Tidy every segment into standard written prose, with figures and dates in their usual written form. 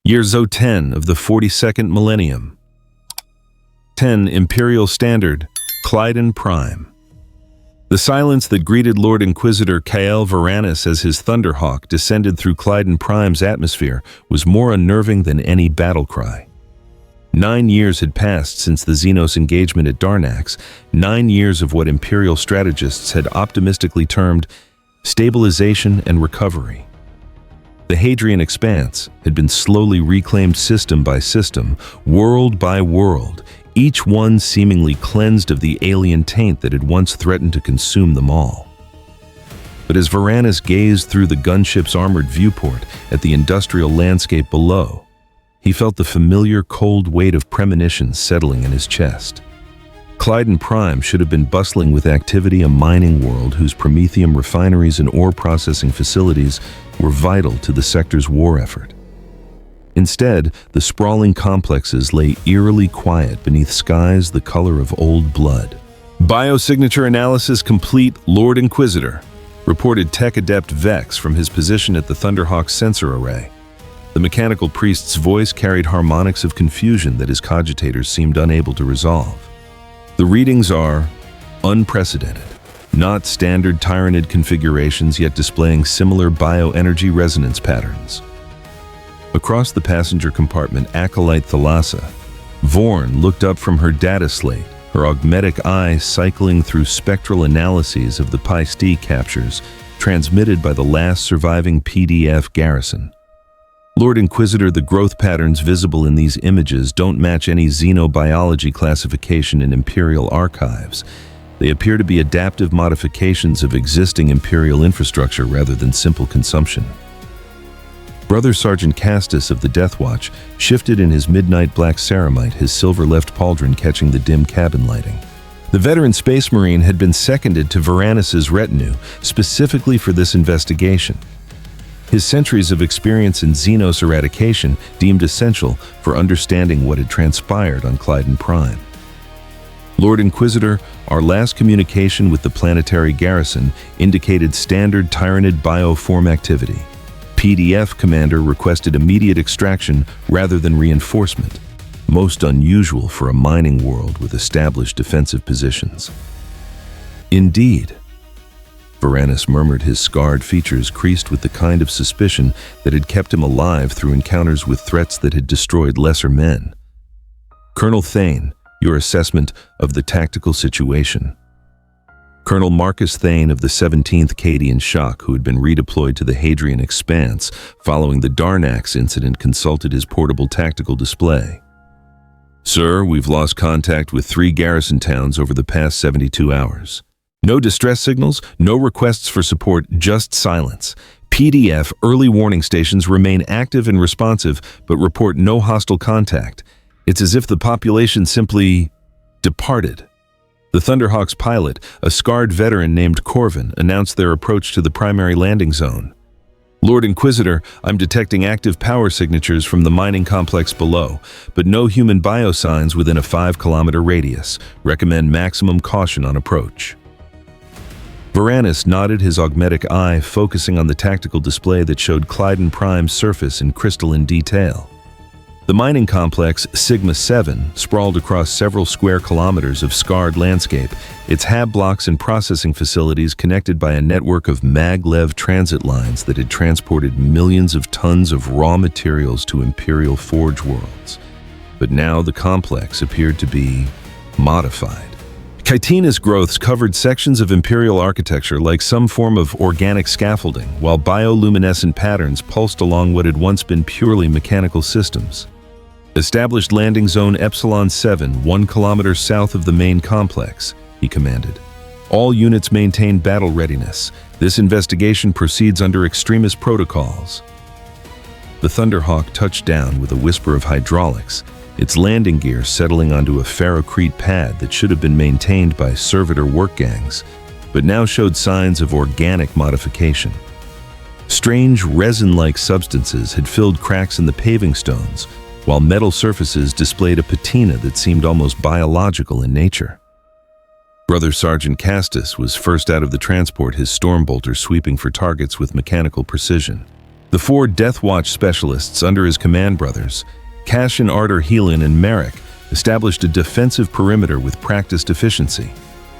Year Zo10 of the 42nd millennium. 10 Imperial Standard, Clyden Prime. The silence that greeted Lord Inquisitor Kael Varanus as his Thunderhawk descended through Clyden Prime's atmosphere was more unnerving than any battle cry. 9 years had passed since the Xenos engagement at Darnax, 9 years of what Imperial strategists had optimistically termed stabilization and recovery. The Hadrian Expanse had been slowly reclaimed system by system, world by world, each one seemingly cleansed of the alien taint that had once threatened to consume them all. But as Varanus gazed through the gunship's armored viewport at the industrial landscape below, he felt the familiar cold weight of premonition settling in his chest. Clyden Prime should have been bustling with activity, a mining world whose promethium refineries and ore processing facilities were vital to the sector's war effort. Instead, the sprawling complexes lay eerily quiet beneath skies the color of old blood. Biosignature analysis complete, Lord Inquisitor, reported Tech Adept Vex from his position at the Thunderhawk sensor array. The mechanical priest's voice carried harmonics of confusion that his cogitators seemed unable to resolve. The readings are unprecedented, not standard Tyranid configurations, yet displaying similar bioenergy resonance patterns. Across the passenger compartment, Acolyte Thalassa, Vorn looked up from her data slate, her augmetic eye cycling through spectral analyses of the Pi-ST captures transmitted by the last surviving PDF garrison. Lord Inquisitor, the growth patterns visible in these images don't match any xenobiology classification in Imperial archives. They appear to be adaptive modifications of existing Imperial infrastructure rather than simple consumption. Brother Sergeant Castus of the Death Watch shifted in his midnight black ceramite, his silver left pauldron catching the dim cabin lighting. The veteran Space Marine had been seconded to Varanus's retinue specifically for this investigation. His centuries of experience in Xenos eradication deemed essential for understanding what had transpired on Clyden Prime. Lord Inquisitor, our last communication with the planetary garrison indicated standard Tyranid bioform activity. PDF Commander requested immediate extraction rather than reinforcement, most unusual for a mining world with established defensive positions. Indeed, Varanus murmured, his scarred features creased with the kind of suspicion that had kept him alive through encounters with threats that had destroyed lesser men. Colonel Thane, your assessment of the tactical situation. Colonel Marcus Thane of the 17th Cadian Shock, who had been redeployed to the Hadrian Expanse following the Darnax incident, consulted his portable tactical display. Sir, we've lost contact with 3 garrison towns over the past 72 hours. No distress signals, no requests for support, just silence. PDF early warning stations remain active and responsive, but report no hostile contact. It's as if the population simply departed. The Thunderhawk's pilot, a scarred veteran named Corvin, announced their approach to the primary landing zone. Lord Inquisitor, I'm detecting active power signatures from the mining complex below, but no human biosigns within a 5-kilometer radius. Recommend maximum caution on approach. Varanus nodded, his augmetic eye focusing on the tactical display that showed Clyden Prime's surface in crystalline detail. The mining complex, Sigma-7, sprawled across several square kilometers of scarred landscape, its hab blocks and processing facilities connected by a network of maglev transit lines that had transported millions of tons of raw materials to Imperial forge worlds. But now the complex appeared to be modified. Chitinous growths covered sections of Imperial architecture like some form of organic scaffolding, while bioluminescent patterns pulsed along what had once been purely mechanical systems. Established landing zone Epsilon 7, 1 kilometer south of the main complex, he commanded. All units maintain battle readiness. This investigation proceeds under extremist protocols. The Thunderhawk touched down with a whisper of hydraulics, its landing gear settling onto a ferrocrete pad that should have been maintained by servitor work gangs, but now showed signs of organic modification. Strange resin-like substances had filled cracks in the paving stones, while metal surfaces displayed a patina that seemed almost biological in nature. Brother Sergeant Castus was first out of the transport, his Stormbolter sweeping for targets with mechanical precision. The 4 Death Watch specialists under his command brothers, Cassian, Arter, Helin, and Merrick, established a defensive perimeter with practiced efficiency.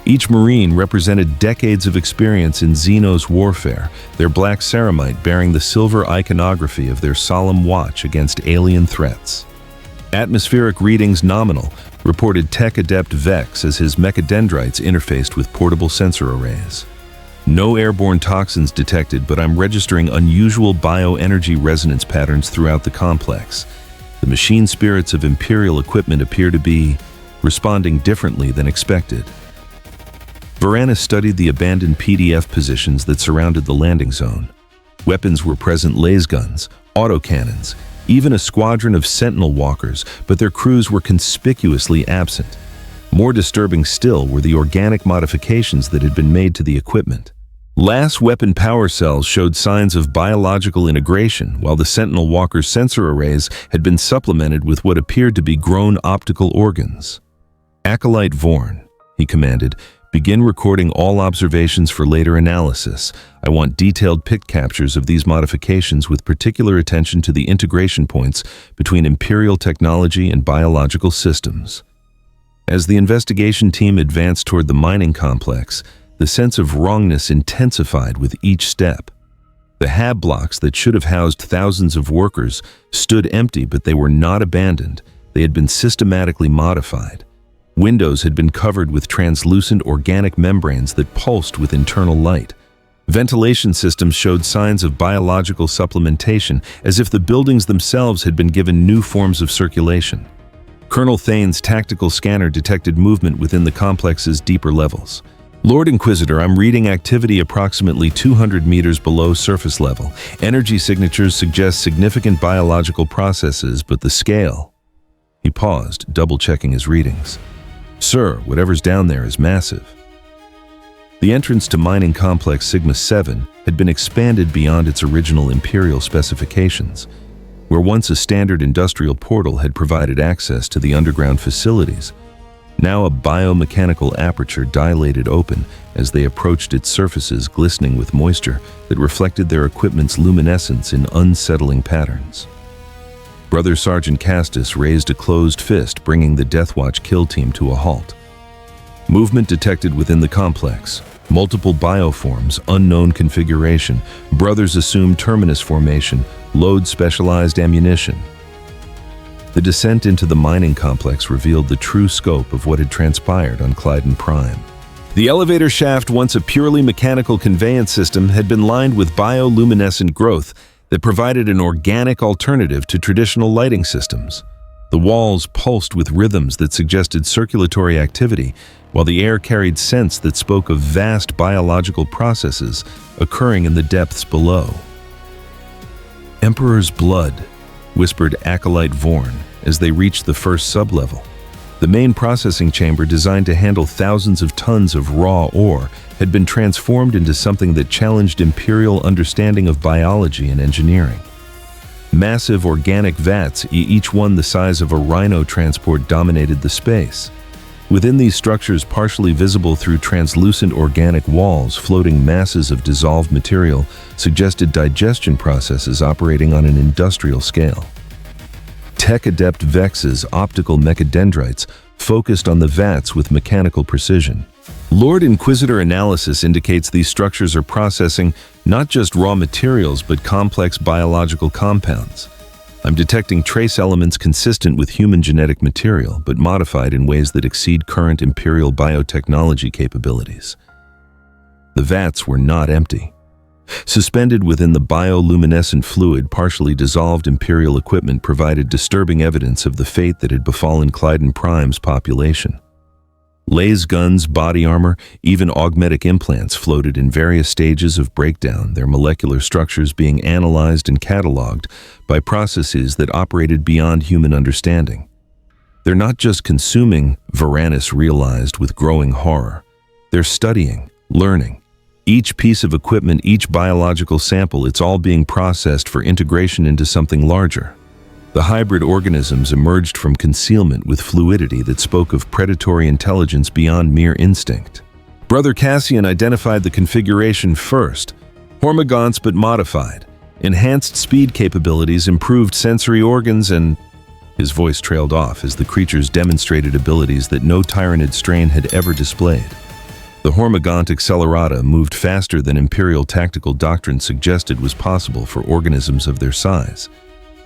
Each Marine represented decades of experience in Xenos warfare, their black ceramite bearing the silver iconography of their solemn watch against alien threats. Atmospheric readings nominal, reported Tech Adept Vex as his mechadendrites interfaced with portable sensor arrays. No airborne toxins detected, but I'm registering unusual bioenergy resonance patterns throughout the complex. The machine spirits of Imperial equipment appear to be responding differently than expected. Varanus studied the abandoned PDF positions that surrounded the landing zone. Weapons were present: laser guns, autocannons, even a squadron of sentinel walkers, but their crews were conspicuously absent. More disturbing still were the organic modifications that had been made to the equipment. Lass weapon power cells showed signs of biological integration, while the sentinel walker's sensor arrays had been supplemented with what appeared to be grown optical organs. "Acolyte Vorn," he commanded, "begin recording all observations for later analysis. I want detailed pic captures of these modifications with particular attention to the integration points between Imperial technology and biological systems." As the investigation team advanced toward the mining complex, the sense of wrongness intensified with each step. The hab blocks that should have housed thousands of workers stood empty, but they were not abandoned. They had been systematically modified. Windows had been covered with translucent organic membranes that pulsed with internal light. Ventilation systems showed signs of biological supplementation, as if the buildings themselves had been given new forms of circulation. Colonel Thane's tactical scanner detected movement within the complex's deeper levels. "Lord Inquisitor, I'm reading activity approximately 200 meters below surface level. Energy signatures suggest significant biological processes, but the scale..." He paused, double-checking his readings. "Sir, whatever's down there is massive." The entrance to Mining Complex Sigma-7 had been expanded beyond its original Imperial specifications. Where once a standard industrial portal had provided access to the underground facilities, now a biomechanical aperture dilated open as they approached its surfaces, glistening with moisture that reflected their equipment's luminescence in unsettling patterns. Brother Sergeant Castus raised a closed fist, bringing the Deathwatch kill team to a halt. Movement detected within the complex. Multiple bioforms, unknown configuration. Brothers assume terminus formation, load specialized ammunition. The descent into the mining complex revealed the true scope of what had transpired on Clyden Prime. The elevator shaft, once a purely mechanical conveyance system, had been lined with bioluminescent growth that provided an organic alternative to traditional lighting systems. The walls pulsed with rhythms that suggested circulatory activity, while the air carried scents that spoke of vast biological processes occurring in the depths below. "Emperor's blood," whispered Acolyte Vorn as they reached the first sublevel. The main processing chamber, designed to handle thousands of tons of raw ore, had been transformed into something that challenged Imperial understanding of biology and engineering. Massive organic vats, each one the size of a rhino transport, dominated the space. Within these structures, partially visible through translucent organic walls, floating masses of dissolved material suggested digestion processes operating on an industrial scale. Tech Adept Vex's optical mechadendrites focused on the vats with mechanical precision. Lord Inquisitor analysis indicates these structures are processing not just raw materials but complex biological compounds. I'm detecting trace elements consistent with human genetic material, but modified in ways that exceed current Imperial biotechnology capabilities. The vats were not empty. Suspended within the bioluminescent fluid, partially dissolved Imperial equipment provided disturbing evidence of the fate that had befallen Clyden Prime's population. Laser guns, body armor, even augmetic implants floated in various stages of breakdown, their molecular structures being analyzed and cataloged by processes that operated beyond human understanding. They're not just consuming, Varanus realized with growing horror. They're studying, learning. Each piece of equipment, each biological sample, it's all being processed for integration into something larger. The hybrid organisms emerged from concealment with fluidity that spoke of predatory intelligence beyond mere instinct. Brother Cassian identified the configuration first, Hormigons but modified. Enhanced speed capabilities, improved sensory organs, and... His voice trailed off as the creatures demonstrated abilities that no Tyranid strain had ever displayed. The Hormigont Accelerata moved faster than Imperial tactical doctrine suggested was possible for organisms of their size.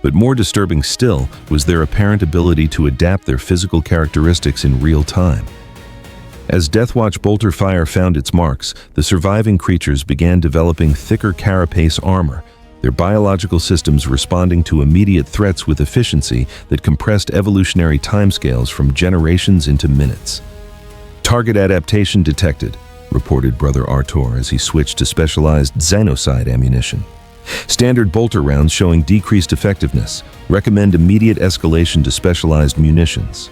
But more disturbing still was their apparent ability to adapt their physical characteristics in real time. As Deathwatch bolter fire found its marks, the surviving creatures began developing thicker carapace armor, their biological systems responding to immediate threats with efficiency that compressed evolutionary timescales from generations into minutes. Target adaptation detected, reported Brother Artur as he switched to specialized Xenocide ammunition. Standard bolter rounds showing decreased effectiveness. Recommend immediate escalation to specialized munitions.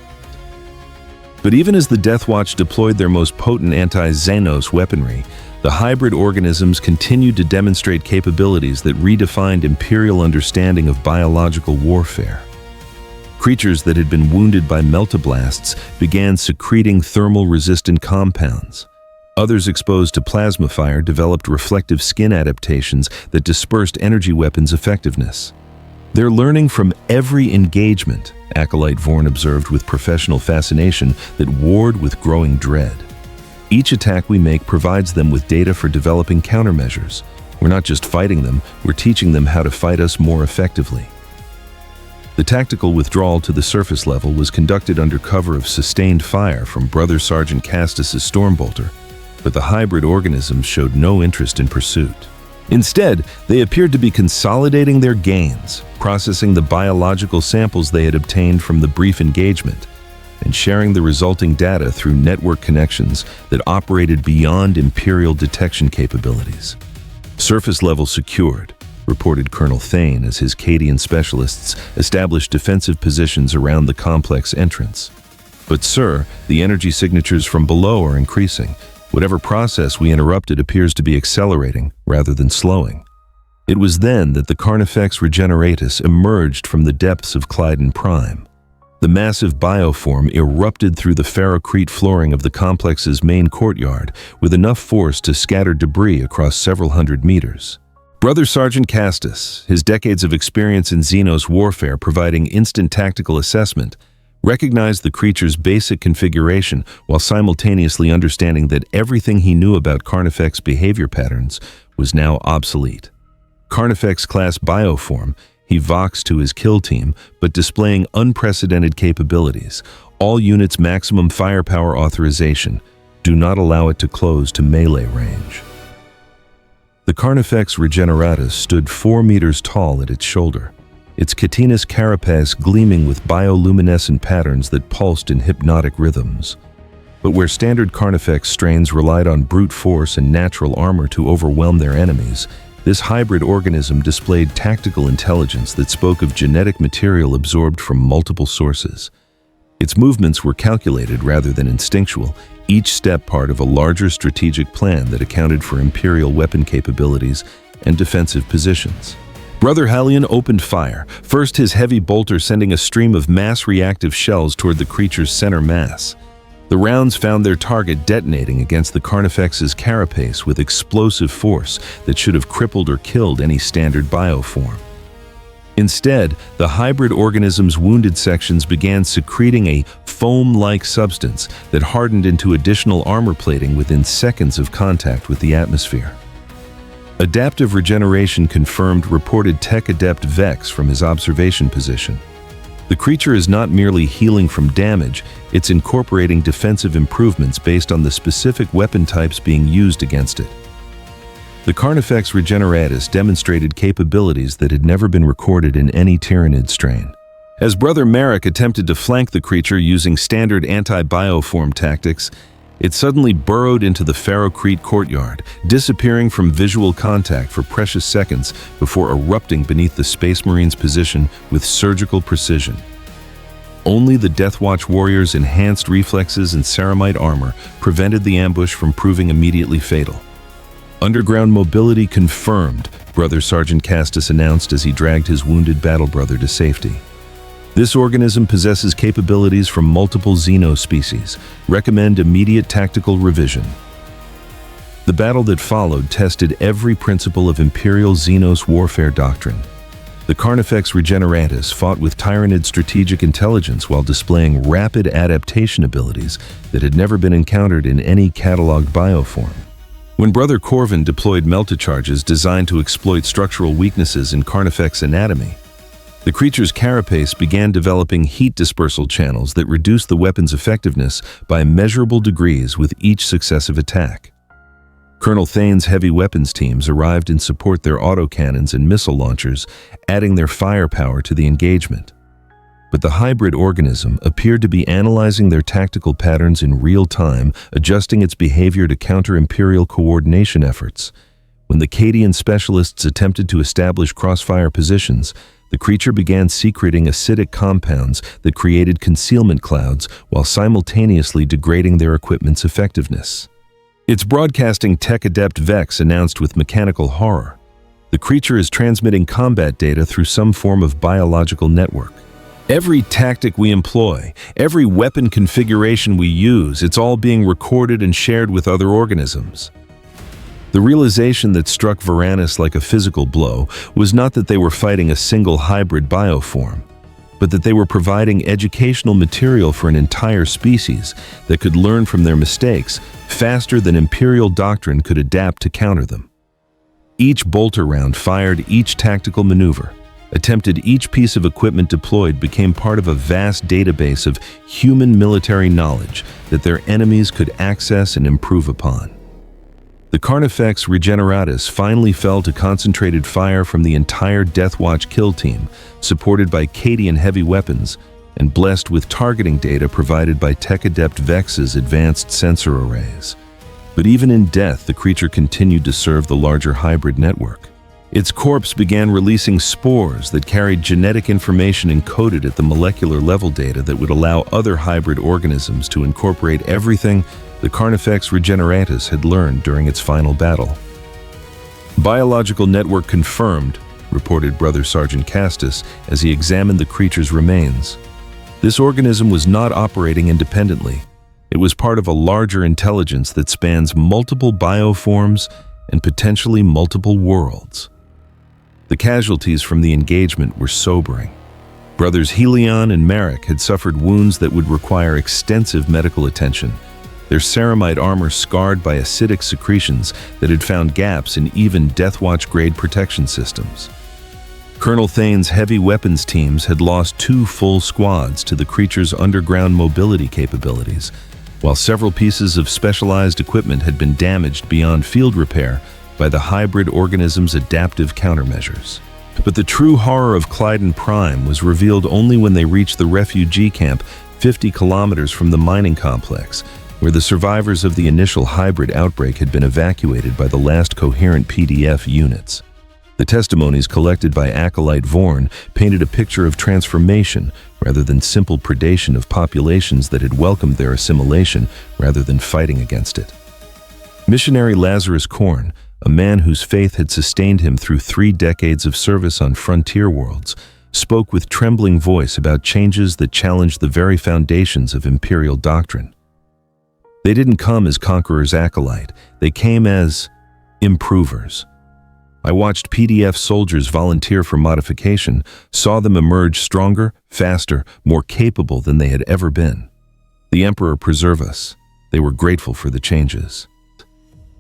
But even as the Deathwatch deployed their most potent anti-Xenos weaponry, the hybrid organisms continued to demonstrate capabilities that redefined Imperial understanding of biological warfare. Creatures that had been wounded by meltablasts began secreting thermal-resistant compounds. Others exposed to plasma fire developed reflective skin adaptations that dispersed energy weapons' effectiveness. They're learning from every engagement, Acolyte Vorn observed with professional fascination that warred with growing dread. Each attack we make provides them with data for developing countermeasures. We're not just fighting them, we're teaching them how to fight us more effectively. The tactical withdrawal to the surface level was conducted under cover of sustained fire from Brother Sergeant Castus's Stormbolter, but the hybrid organisms showed no interest in pursuit. Instead, they appeared to be consolidating their gains, processing the biological samples they had obtained from the brief engagement, and sharing the resulting data through network connections that operated beyond Imperial detection capabilities. Surface level secured, reported Colonel Thane as his Cadian specialists established defensive positions around the complex entrance. But sir, the energy signatures from below are increasing. Whatever process we interrupted appears to be accelerating rather than slowing. It was then that the Carnifex Regeneratus emerged from the depths of Clyden Prime. The massive bioform erupted through the ferrocrete flooring of the complex's main courtyard with enough force to scatter debris across several hundred meters. Brother Sergeant Castus, his decades of experience in Xenos warfare providing instant tactical assessment, recognized the creature's basic configuration while simultaneously understanding that everything he knew about Carnifex behavior patterns was now obsolete. Carnifex-class bioform, he voxed to his kill team, but displaying unprecedented capabilities. All units maximum firepower authorization. Do not allow it to close to melee range. The Carnifex Regeneratus stood 4 meters tall at its shoulder, its chitinous carapace gleaming with bioluminescent patterns that pulsed in hypnotic rhythms. But where standard Carnifex strains relied on brute force and natural armor to overwhelm their enemies, this hybrid organism displayed tactical intelligence that spoke of genetic material absorbed from multiple sources. Its movements were calculated rather than instinctual, each step part of a larger strategic plan that accounted for Imperial weapon capabilities and defensive positions. Brother Halion opened fire, first his heavy bolter sending a stream of mass-reactive shells toward the creature's center mass. The rounds found their target detonating against the Carnifex's carapace with explosive force that should have crippled or killed any standard bioform. Instead, the hybrid organism's wounded sections began secreting a foam-like substance that hardened into additional armor plating within seconds of contact with the atmosphere. Adaptive regeneration confirmed reported Tech Adept Vex from his observation position. The creature is not merely healing from damage, it's incorporating defensive improvements based on the specific weapon types being used against it. The Carnifex Regeneratus demonstrated capabilities that had never been recorded in any Tyranid strain. As Brother Merrick attempted to flank the creature using standard anti-bioform tactics, it suddenly burrowed into the ferrocrete courtyard, disappearing from visual contact for precious seconds before erupting beneath the Space Marine's position with surgical precision. Only the Deathwatch warriors' enhanced reflexes and ceramite armor prevented the ambush from proving immediately fatal. Underground mobility confirmed, Brother Sergeant Castus announced as he dragged his wounded battle brother to safety. This organism possesses capabilities from multiple Xeno species. Recommend immediate tactical revision. The battle that followed tested every principle of Imperial Xenos warfare doctrine. The Carnifex Regeneratus fought with Tyranid strategic intelligence while displaying rapid adaptation abilities that had never been encountered in any cataloged bioform. When Brother Corvin deployed melta-charges designed to exploit structural weaknesses in Carnifex anatomy, the creature's carapace began developing heat dispersal channels that reduced the weapon's effectiveness by measurable degrees with each successive attack. Colonel Thane's heavy weapons teams arrived in support their autocannons and missile launchers, adding their firepower to the engagement. But the hybrid organism appeared to be analyzing their tactical patterns in real time, adjusting its behavior to counter Imperial coordination efforts. When the Cadian specialists attempted to establish crossfire positions, the creature began secreting acidic compounds that created concealment clouds while simultaneously degrading their equipment's effectiveness. Its broadcasting tech adept Vex announced with mechanical horror. The creature is transmitting combat data through some form of biological network. Every tactic we employ, every weapon configuration we use, it's all being recorded and shared with other organisms. The realization that struck Varanus like a physical blow was not that they were fighting a single hybrid bioform, but that they were providing educational material for an entire species that could learn from their mistakes faster than Imperial doctrine could adapt to counter them. Each bolter round fired, each tactical maneuver attempted, each piece of equipment deployed became part of a vast database of human military knowledge that their enemies could access and improve upon. The Carnifex Regeneratus finally fell to concentrated fire from the entire Deathwatch kill team, supported by Cadian heavy weapons and blessed with targeting data provided by tech-adept Vex's advanced sensor arrays. But even in death, the creature continued to serve the larger hybrid network. Its corpse began releasing spores that carried genetic information encoded at the molecular level data that would allow other hybrid organisms to incorporate everything the Carnifex Regeneratus had learned during its final battle. Biological network confirmed, reported Brother Sergeant Castus as he examined the creature's remains. This organism was not operating independently. It was part of a larger intelligence that spans multiple bioforms and potentially multiple worlds. The casualties from the engagement were sobering. Brothers Helion and Merrick had suffered wounds that would require extensive medical attention, their ceramide armor scarred by acidic secretions that had found gaps in even Deathwatch-grade protection systems. Colonel Thane's heavy weapons teams had lost 2 full squads to the creature's underground mobility capabilities, while several pieces of specialized equipment had been damaged beyond field repair by the hybrid organism's adaptive countermeasures. But the true horror of Clyden Prime was revealed only when they reached the refugee camp 50 kilometers from the mining complex, where the survivors of the initial hybrid outbreak had been evacuated by the last coherent PDF units. The testimonies collected by Acolyte Vorn painted a picture of transformation rather than simple predation of populations that had welcomed their assimilation rather than fighting against it. Missionary Lazarus Korn, a man whose faith had sustained him through 3 decades of service on frontier worlds, spoke with trembling voice about changes that challenged the very foundations of Imperial doctrine. They didn't come as conquerors acolyte, they came as improvers. I watched PDF soldiers volunteer for modification, saw them emerge stronger, faster, more capable than they had ever been. The Emperor preserve us. They were grateful for the changes.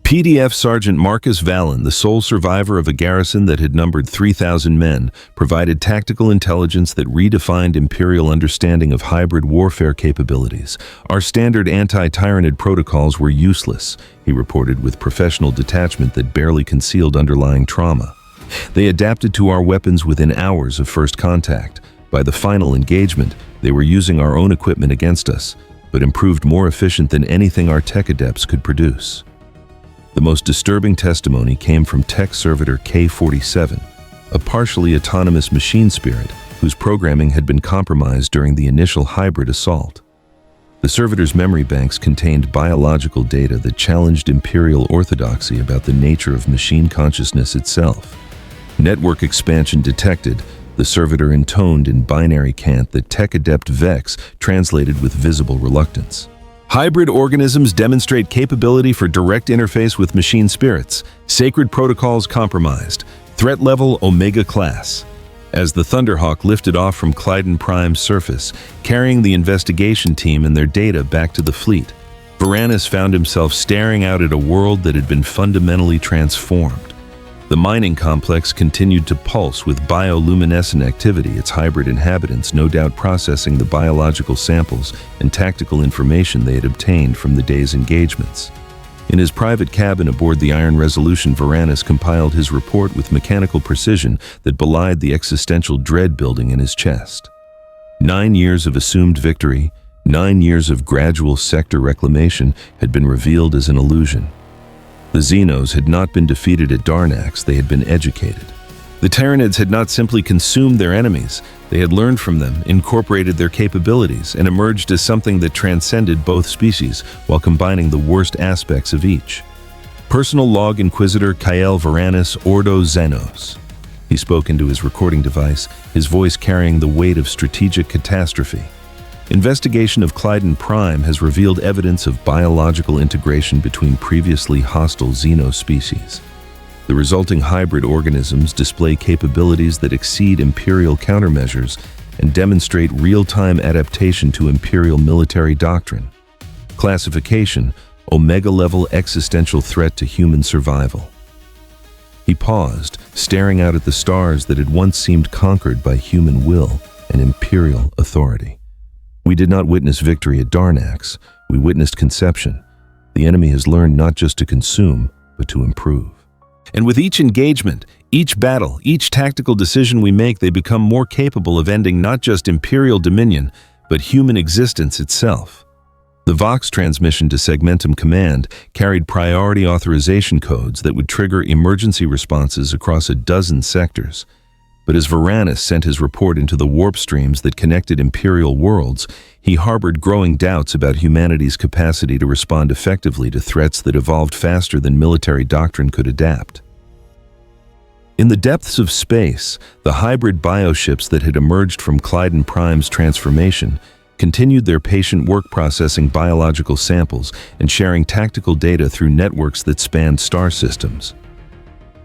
PDF Sergeant Marcus Vallon, the sole survivor of a garrison that had numbered 3,000 men, provided tactical intelligence that redefined Imperial understanding of hybrid warfare capabilities. Our standard anti-Tyranid protocols were useless, he reported with professional detachment that barely concealed underlying trauma. They adapted to our weapons within hours of first contact. By the final engagement, they were using our own equipment against us, but improved more efficient than anything our tech adepts could produce. The most disturbing testimony came from tech servitor K-47, a partially autonomous machine spirit whose programming had been compromised during the initial hybrid assault. The servitor's memory banks contained biological data that challenged Imperial orthodoxy about the nature of machine consciousness itself. Network expansion detected, the servitor intoned in binary cant that tech adept Vex translated with visible reluctance. Hybrid organisms demonstrate capability for direct interface with machine spirits. Sacred protocols compromised. Threat level Omega class. As the Thunderhawk lifted off from Clyden Prime's surface, carrying the investigation team and their data back to the fleet, Varanus found himself staring out at a world that had been fundamentally transformed. The mining complex continued to pulse with bioluminescent activity, its hybrid inhabitants no doubt processing the biological samples and tactical information they had obtained from the day's engagements. In his private cabin aboard the Iron Resolution, Varanus compiled his report with mechanical precision that belied the existential dread building in his chest. 9 years of assumed victory, 9 years of gradual sector reclamation had been revealed as an illusion. The Xenos had not been defeated at Darnax, they had been educated. The Tyranids had not simply consumed their enemies, they had learned from them, incorporated their capabilities, and emerged as something that transcended both species while combining the worst aspects of each. Personal Log Inquisitor Kael Varanus Ordo Xenos. He spoke into his recording device, his voice carrying the weight of strategic catastrophe. Investigation of Clyden Prime has revealed evidence of biological integration between previously hostile Xeno species. The resulting hybrid organisms display capabilities that exceed Imperial countermeasures and demonstrate real-time adaptation to Imperial military doctrine. Classification: Omega-level existential threat to human survival. He paused, staring out at the stars that had once seemed conquered by human will and Imperial authority. We did not witness victory at Darnax, we witnessed conception. The enemy has learned not just to consume, but to improve. And with each engagement, each battle, each tactical decision we make, they become more capable of ending not just Imperial dominion, but human existence itself. The Vox transmission to Segmentum Command carried priority authorization codes that would trigger emergency responses across a dozen sectors. But as Varanus sent his report into the warp streams that connected Imperial worlds, he harbored growing doubts about humanity's capacity to respond effectively to threats that evolved faster than military doctrine could adapt. In the depths of space, the hybrid bioships that had emerged from Clyden Prime's transformation continued their patient work processing biological samples and sharing tactical data through networks that spanned star systems.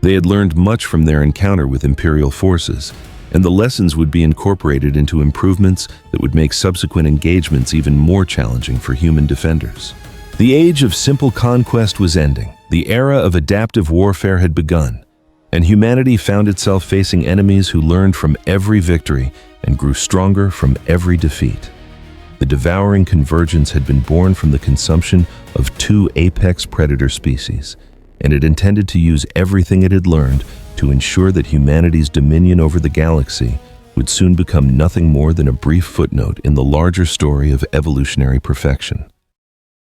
They had learned much from their encounter with Imperial forces, and the lessons would be incorporated into improvements that would make subsequent engagements even more challenging for human defenders. The age of simple conquest was ending. The era of adaptive warfare had begun, and humanity found itself facing enemies who learned from every victory and grew stronger from every defeat. The devouring convergence had been born from the consumption of 2 apex predator species, and it intended to use everything it had learned to ensure that humanity's dominion over the galaxy would soon become nothing more than a brief footnote in the larger story of evolutionary perfection.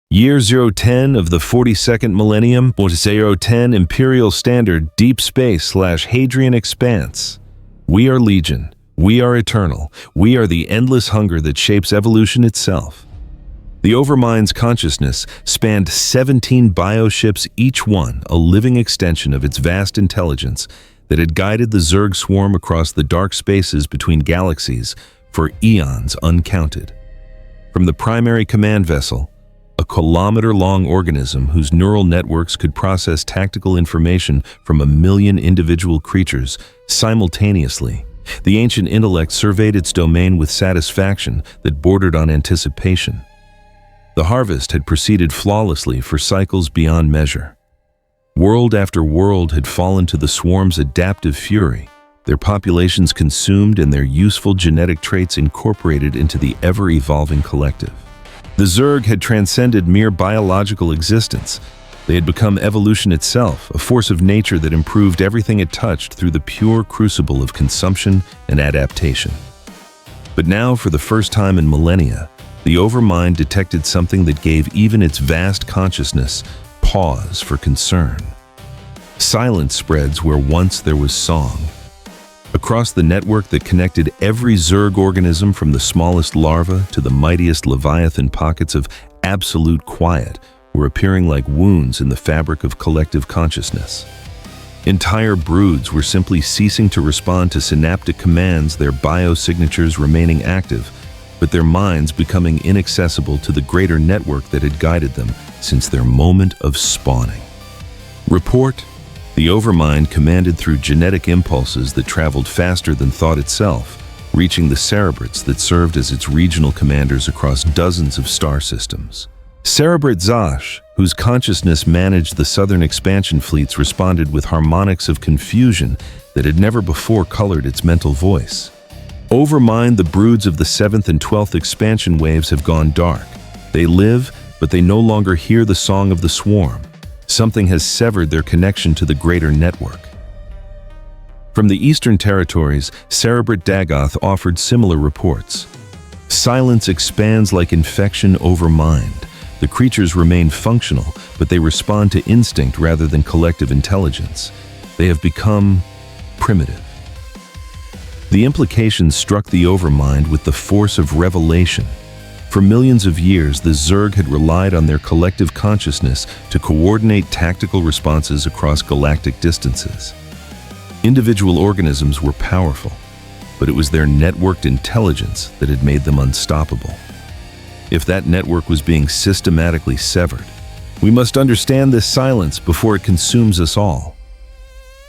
Year 010 of the 42nd millennium, 010 Imperial Standard Deep Space/Hadrian Expanse. We are Legion. We are eternal. We are the endless hunger that shapes evolution itself. The Overmind's consciousness spanned 17 bioships, each one a living extension of its vast intelligence that had guided the Zerg swarm across the dark spaces between galaxies for eons uncounted. From the primary command vessel, a kilometer-long organism whose neural networks could process tactical information from 1 million individual creatures simultaneously, the ancient intellect surveyed its domain with satisfaction that bordered on anticipation. The harvest had proceeded flawlessly for cycles beyond measure. World after world had fallen to the swarm's adaptive fury, their populations consumed and their useful genetic traits incorporated into the ever-evolving collective. The Zerg had transcended mere biological existence. They had become evolution itself, a force of nature that improved everything it touched through the pure crucible of consumption and adaptation. But now, for the first time in millennia, the Overmind detected something that gave even its vast consciousness pause for concern. Silence spreads where once there was song. Across the network that connected every Zerg organism from the smallest larva to the mightiest Leviathan, pockets of absolute quiet were appearing like wounds in the fabric of collective consciousness. Entire broods were simply ceasing to respond to synaptic commands, their biosignatures remaining active, but their minds becoming inaccessible to the greater network that had guided them since their moment of spawning. Report: the Overmind commanded through genetic impulses that traveled faster than thought itself, reaching the Cerebrates that served as its regional commanders across dozens of star systems. Cerebrate Zash, whose consciousness managed the southern expansion fleets, responded with harmonics of confusion that had never before colored its mental voice. Overmind, the broods of the 7th and 12th expansion waves have gone dark. They live, but they no longer hear the song of the swarm. Something has severed their connection to the greater network. From the Eastern Territories, Cerebrate Dagoth offered similar reports. Silence expands like infection over mind. The creatures remain functional, but they respond to instinct rather than collective intelligence. They have become primitive. The implications struck the Overmind with the force of revelation. For millions of years, the Zerg had relied on their collective consciousness to coordinate tactical responses across galactic distances. Individual organisms were powerful, but it was their networked intelligence that had made them unstoppable. If that network was being systematically severed, we must understand this silence before it consumes us all.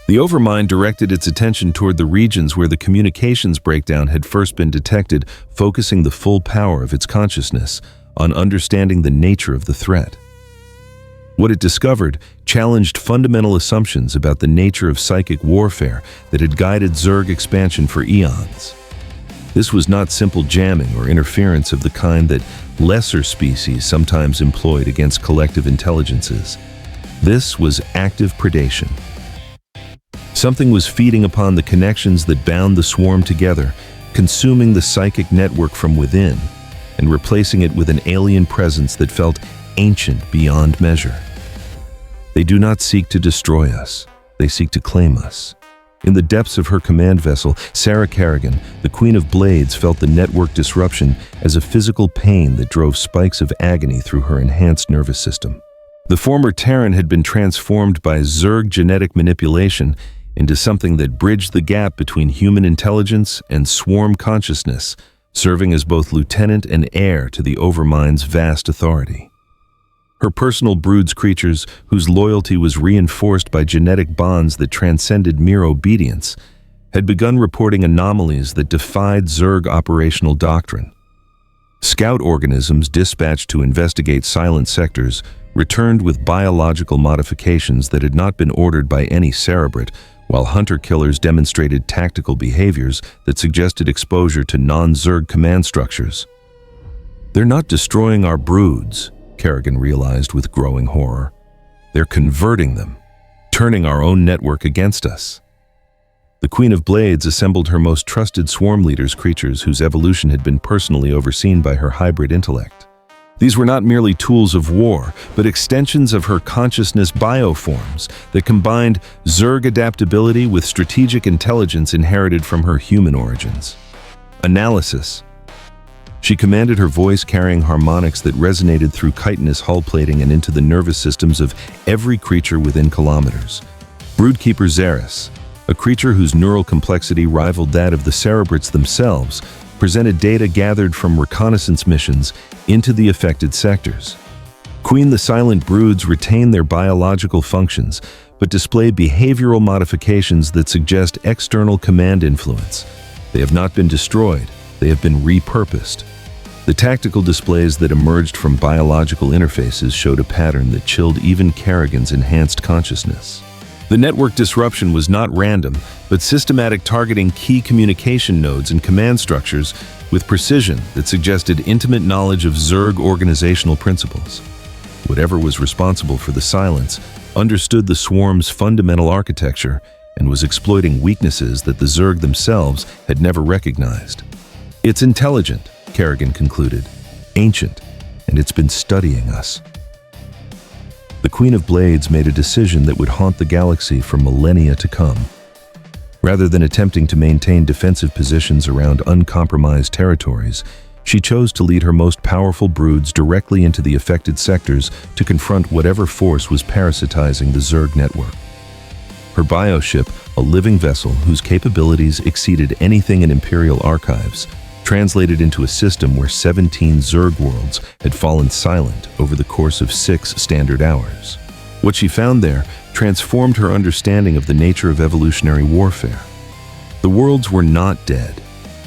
The Overmind directed its attention toward the regions where the communications breakdown had first been detected, focusing the full power of its consciousness on understanding the nature of the threat. What it discovered challenged fundamental assumptions about the nature of psychic warfare that had guided Zerg expansion for eons. This was not simple jamming or interference of the kind that lesser species sometimes employed against collective intelligences. This was active predation. Something was feeding upon the connections that bound the swarm together, consuming the psychic network from within, and replacing it with an alien presence that felt ancient beyond measure. They do not seek to destroy us, they seek to claim us. In the depths of her command vessel, Sarah Kerrigan, the Queen of Blades, felt the network disruption as a physical pain that drove spikes of agony through her enhanced nervous system. The former Terran had been transformed by Zerg genetic manipulation into something that bridged the gap between human intelligence and swarm consciousness, serving as both lieutenant and heir to the Overmind's vast authority. Her personal brood's creatures, whose loyalty was reinforced by genetic bonds that transcended mere obedience, had begun reporting anomalies that defied Zerg operational doctrine. Scout organisms dispatched to investigate silent sectors returned with biological modifications that had not been ordered by any Cerebrate, while hunter-killers demonstrated tactical behaviors that suggested exposure to non-Zerg command structures. "They're not destroying our broods," Kerrigan realized with growing horror. "They're converting them, turning our own network against us." The Queen of Blades assembled her most trusted swarm leaders, creatures whose evolution had been personally overseen by her hybrid intellect. These were not merely tools of war, but extensions of her consciousness bioforms that combined Zerg adaptability with strategic intelligence inherited from her human origins. Analysis. She commanded, her voice carrying harmonics that resonated through chitinous hull plating and into the nervous systems of every creature within kilometers. Broodkeeper Xeris, a creature whose neural complexity rivaled that of the Cerebrates themselves, presented data gathered from reconnaissance missions into the affected sectors. Queen, the silent broods retain their biological functions, but display behavioral modifications that suggest external command influence. They have not been destroyed, they have been repurposed. The tactical displays that emerged from biological interfaces showed a pattern that chilled even Kerrigan's enhanced consciousness. The network disruption was not random, but systematic, targeting key communication nodes and command structures with precision that suggested intimate knowledge of Zerg organizational principles. Whatever was responsible for the silence understood the swarm's fundamental architecture and was exploiting weaknesses that the Zerg themselves had never recognized. "It's intelligent," Kerrigan concluded, "ancient, and it's been studying us." The Queen of Blades made a decision that would haunt the galaxy for millennia to come. Rather than attempting to maintain defensive positions around uncompromised territories, she chose to lead her most powerful broods directly into the affected sectors to confront whatever force was parasitizing the Zerg network. Her bioship, a living vessel whose capabilities exceeded anything in Imperial archives, translated into a system where 17 Zerg worlds had fallen silent over the course of 6 standard hours. What she found there transformed her understanding of the nature of evolutionary warfare. The worlds were not dead.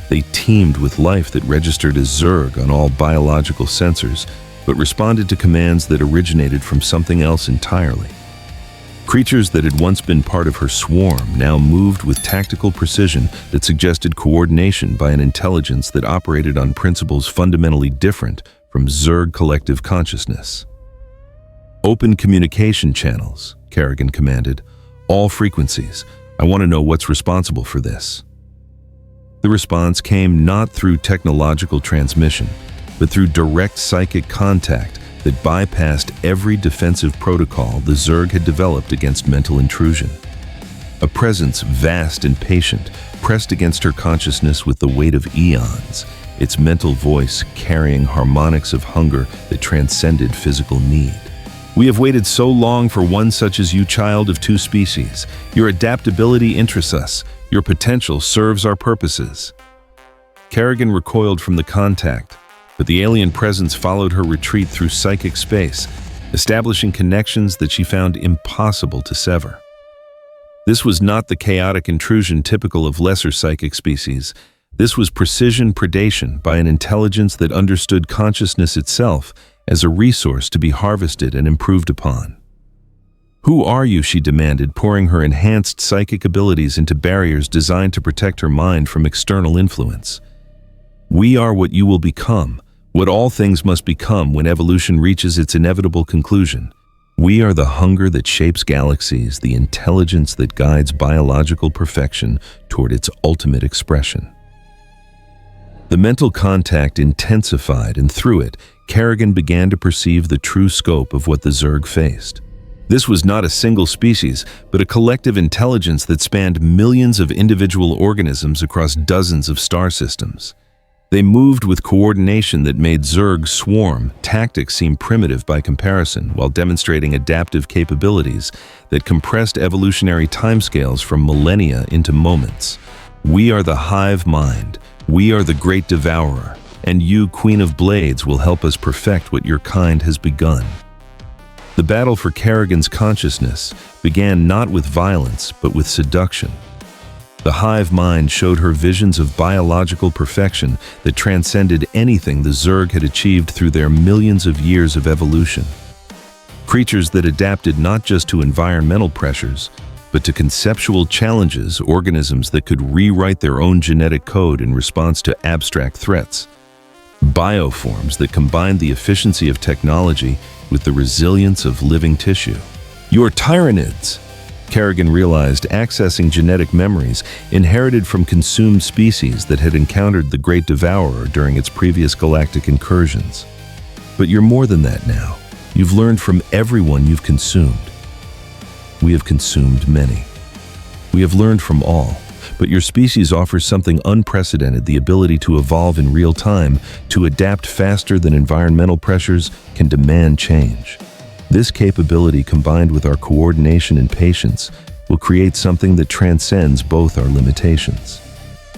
They teemed with life that registered as Zerg on all biological sensors, but responded to commands that originated from something else entirely. Creatures that had once been part of her swarm now moved with tactical precision that suggested coordination by an intelligence that operated on principles fundamentally different from Zerg collective consciousness. "Open communication channels," Kerrigan commanded. "All frequencies. I want to know what's responsible for this." The response came not through technological transmission, but through direct psychic contact that bypassed every defensive protocol the Zerg had developed against mental intrusion. A presence vast and patient pressed against her consciousness with the weight of eons, its mental voice carrying harmonics of hunger that transcended physical need. "We have waited so long for one such as you, child of 2 species. Your adaptability interests us. Your potential serves our purposes." Kerrigan recoiled from the contact, but the alien presence followed her retreat through psychic space, establishing connections that she found impossible to sever. This was not the chaotic intrusion typical of lesser psychic species. This was precision predation by an intelligence that understood consciousness itself as a resource to be harvested and improved upon. "Who are you?" she demanded, pouring her enhanced psychic abilities into barriers designed to protect her mind from external influence. "We are what you will become, what all things must become when evolution reaches its inevitable conclusion. We are the hunger that shapes galaxies, the intelligence that guides biological perfection toward its ultimate expression." The mental contact intensified, and through it, Kerrigan began to perceive the true scope of what the Zerg faced. This was not a single species, but a collective intelligence that spanned millions of individual organisms across dozens of star systems. They moved with coordination that made Zerg's swarm tactics seem primitive by comparison, while demonstrating adaptive capabilities that compressed evolutionary timescales from millennia into moments. "We are the hive mind. We are the great devourer. And you, Queen of Blades, will help us perfect what your kind has begun." The battle for Kerrigan's consciousness began not with violence, but with seduction. The hive mind showed her visions of biological perfection that transcended anything the Zerg had achieved through their millions of years of evolution. Creatures that adapted not just to environmental pressures, but to conceptual challenges, organisms that could rewrite their own genetic code in response to abstract threats. Bioforms that combined the efficiency of technology with the resilience of living tissue. "Your tyrannids," Kerrigan realized, accessing genetic memories inherited from consumed species that had encountered the Great Devourer during its previous galactic incursions. "But you're more than that now. You've learned from everyone you've consumed." "We have consumed many. We have learned from all. But your species offers something unprecedented, the ability to evolve in real time, to adapt faster than environmental pressures can demand change. This capability, combined with our coordination and patience, will create something that transcends both our limitations."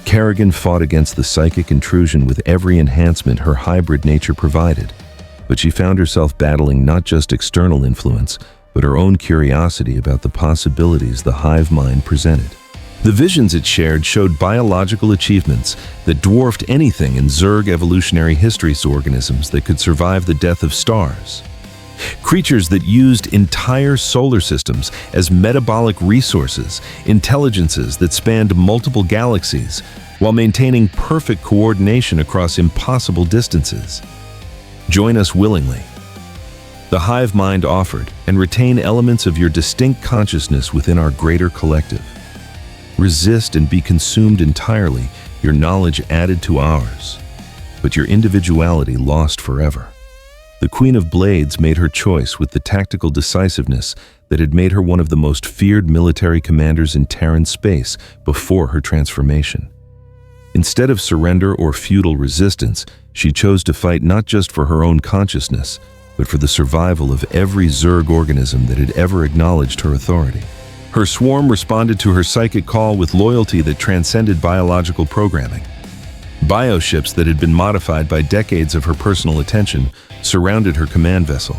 Kerrigan fought against the psychic intrusion with every enhancement her hybrid nature provided, but she found herself battling not just external influence, but her own curiosity about the possibilities the hive mind presented. The visions it shared showed biological achievements that dwarfed anything in Zerg evolutionary history's organisms that could survive the death of stars. Creatures that used entire solar systems as metabolic resources, intelligences that spanned multiple galaxies, while maintaining perfect coordination across impossible distances. Join us willingly. The hive mind offered, and retain elements of your distinct consciousness within our greater collective. Resist and be consumed entirely, your knowledge added to ours, but your individuality lost forever. The Queen of Blades made her choice with the tactical decisiveness that had made her one of the most feared military commanders in Terran space before her transformation. Instead of surrender or futile resistance, she chose to fight not just for her own consciousness, but for the survival of every Zerg organism that had ever acknowledged her authority. Her swarm responded to her psychic call with loyalty that transcended biological programming. Bioships that had been modified by decades of her personal attention surrounded her command vessel.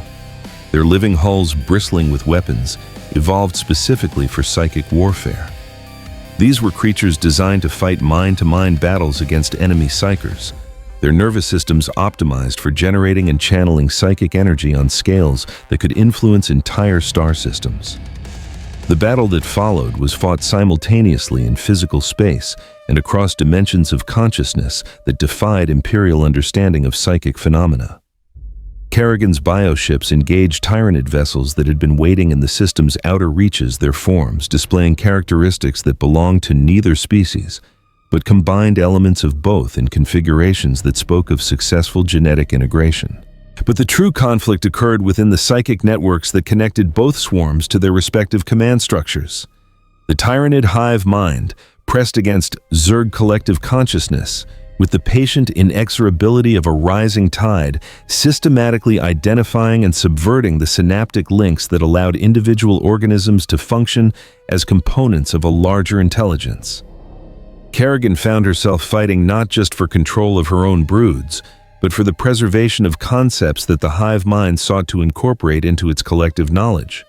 Their living hulls, bristling with weapons, evolved specifically for psychic warfare. These were creatures designed to fight mind-to-mind battles against enemy psychers, their nervous systems optimized for generating and channeling psychic energy on scales that could influence entire star systems. The battle that followed was fought simultaneously in physical space and across dimensions of consciousness that defied Imperial understanding of psychic phenomena. Kerrigan's bioships engaged Tyranid vessels that had been waiting in the system's outer reaches, their forms displaying characteristics that belonged to neither species, but combined elements of both in configurations that spoke of successful genetic integration. But the true conflict occurred within the psychic networks that connected both swarms to their respective command structures. The Tyranid hive mind pressed against Zerg collective consciousness, with the patient inexorability of a rising tide, systematically identifying and subverting the synaptic links that allowed individual organisms to function as components of a larger intelligence. Kerrigan found herself fighting not just for control of her own broods, but for the preservation of concepts that the hive mind sought to incorporate into its collective knowledge.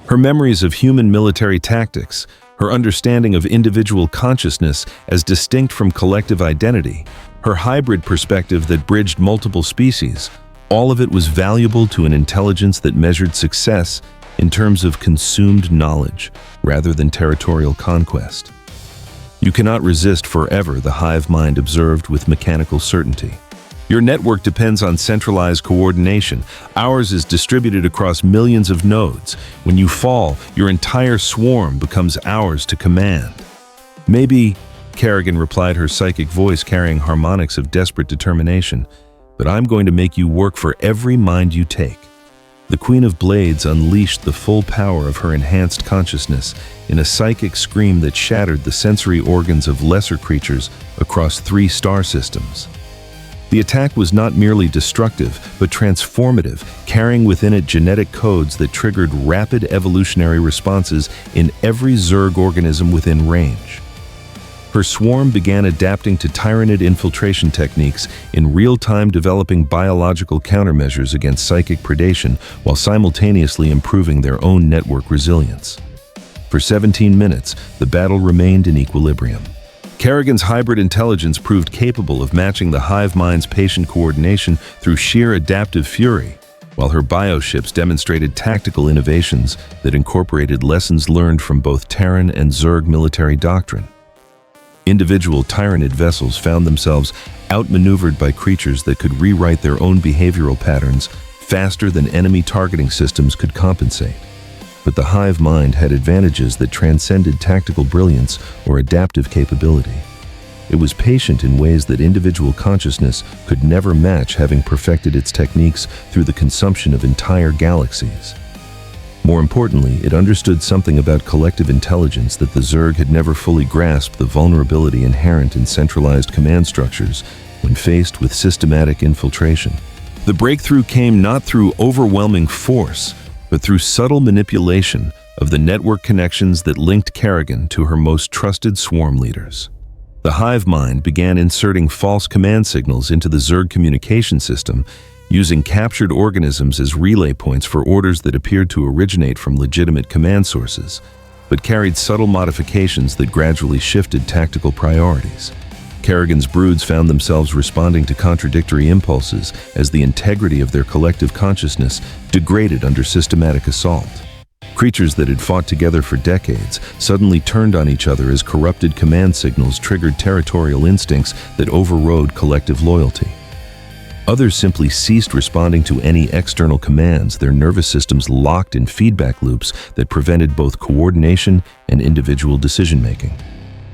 Her memories of human military tactics, her understanding of individual consciousness as distinct from collective identity, her hybrid perspective that bridged multiple species, all of it was valuable to an intelligence that measured success in terms of consumed knowledge rather than territorial conquest. You cannot resist forever, the hive mind observed with mechanical certainty. Your network depends on centralized coordination. Ours is distributed across millions of nodes. When you fall, your entire swarm becomes ours to command. Maybe, Kerrigan replied, her psychic voice carrying harmonics of desperate determination, but I'm going to make you work for every mind you take. The Queen of Blades unleashed the full power of her enhanced consciousness in a psychic scream that shattered the sensory organs of lesser creatures across 3 star systems. The attack was not merely destructive, but transformative, carrying within it genetic codes that triggered rapid evolutionary responses in every Zerg organism within range. Her swarm began adapting to Tyranid infiltration techniques, in real time developing biological countermeasures against psychic predation while simultaneously improving their own network resilience. For 17 minutes, the battle remained in equilibrium. Kerrigan's hybrid intelligence proved capable of matching the hive mind's patient coordination through sheer adaptive fury, while her bioships demonstrated tactical innovations that incorporated lessons learned from both Terran and Zerg military doctrine. Individual Tyranid vessels found themselves outmaneuvered by creatures that could rewrite their own behavioral patterns faster than enemy targeting systems could compensate. But the hive mind had advantages that transcended tactical brilliance or adaptive capability. It was patient in ways that individual consciousness could never match, having perfected its techniques through the consumption of entire galaxies. More importantly, it understood something about collective intelligence that the Zerg had never fully grasped: the vulnerability inherent in centralized command structures when faced with systematic infiltration. The breakthrough came not through overwhelming force, but through subtle manipulation of the network connections that linked Kerrigan to her most trusted swarm leaders. The hive mind began inserting false command signals into the Zerg communication system, using captured organisms as relay points for orders that appeared to originate from legitimate command sources, but carried subtle modifications that gradually shifted tactical priorities. Kerrigan's broods found themselves responding to contradictory impulses as the integrity of their collective consciousness degraded under systematic assault. Creatures that had fought together for decades suddenly turned on each other as corrupted command signals triggered territorial instincts that overrode collective loyalty. Others simply ceased responding to any external commands, their nervous systems locked in feedback loops that prevented both coordination and individual decision-making.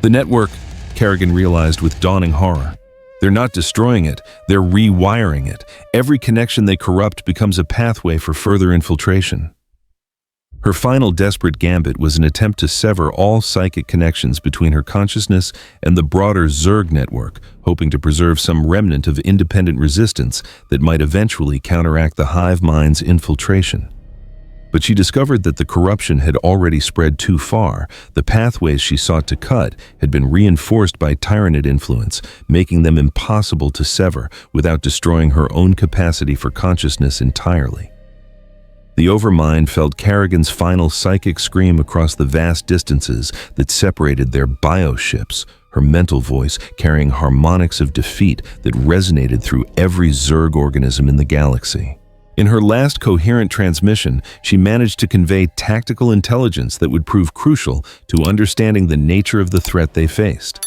The network, Kerrigan realized with dawning horror. They're not destroying it, they're rewiring it. Every connection they corrupt becomes a pathway for further infiltration. Her final desperate gambit was an attempt to sever all psychic connections between her consciousness and the broader Zerg network, hoping to preserve some remnant of independent resistance that might eventually counteract the hive mind's infiltration. But she discovered that the corruption had already spread too far. The pathways she sought to cut had been reinforced by tyrannid influence, making them impossible to sever without destroying her own capacity for consciousness entirely. The Overmind felt Kerrigan's final psychic scream across the vast distances that separated their bioships, her mental voice carrying harmonics of defeat that resonated through every Zerg organism in the galaxy. In her last coherent transmission, she managed to convey tactical intelligence that would prove crucial to understanding the nature of the threat they faced.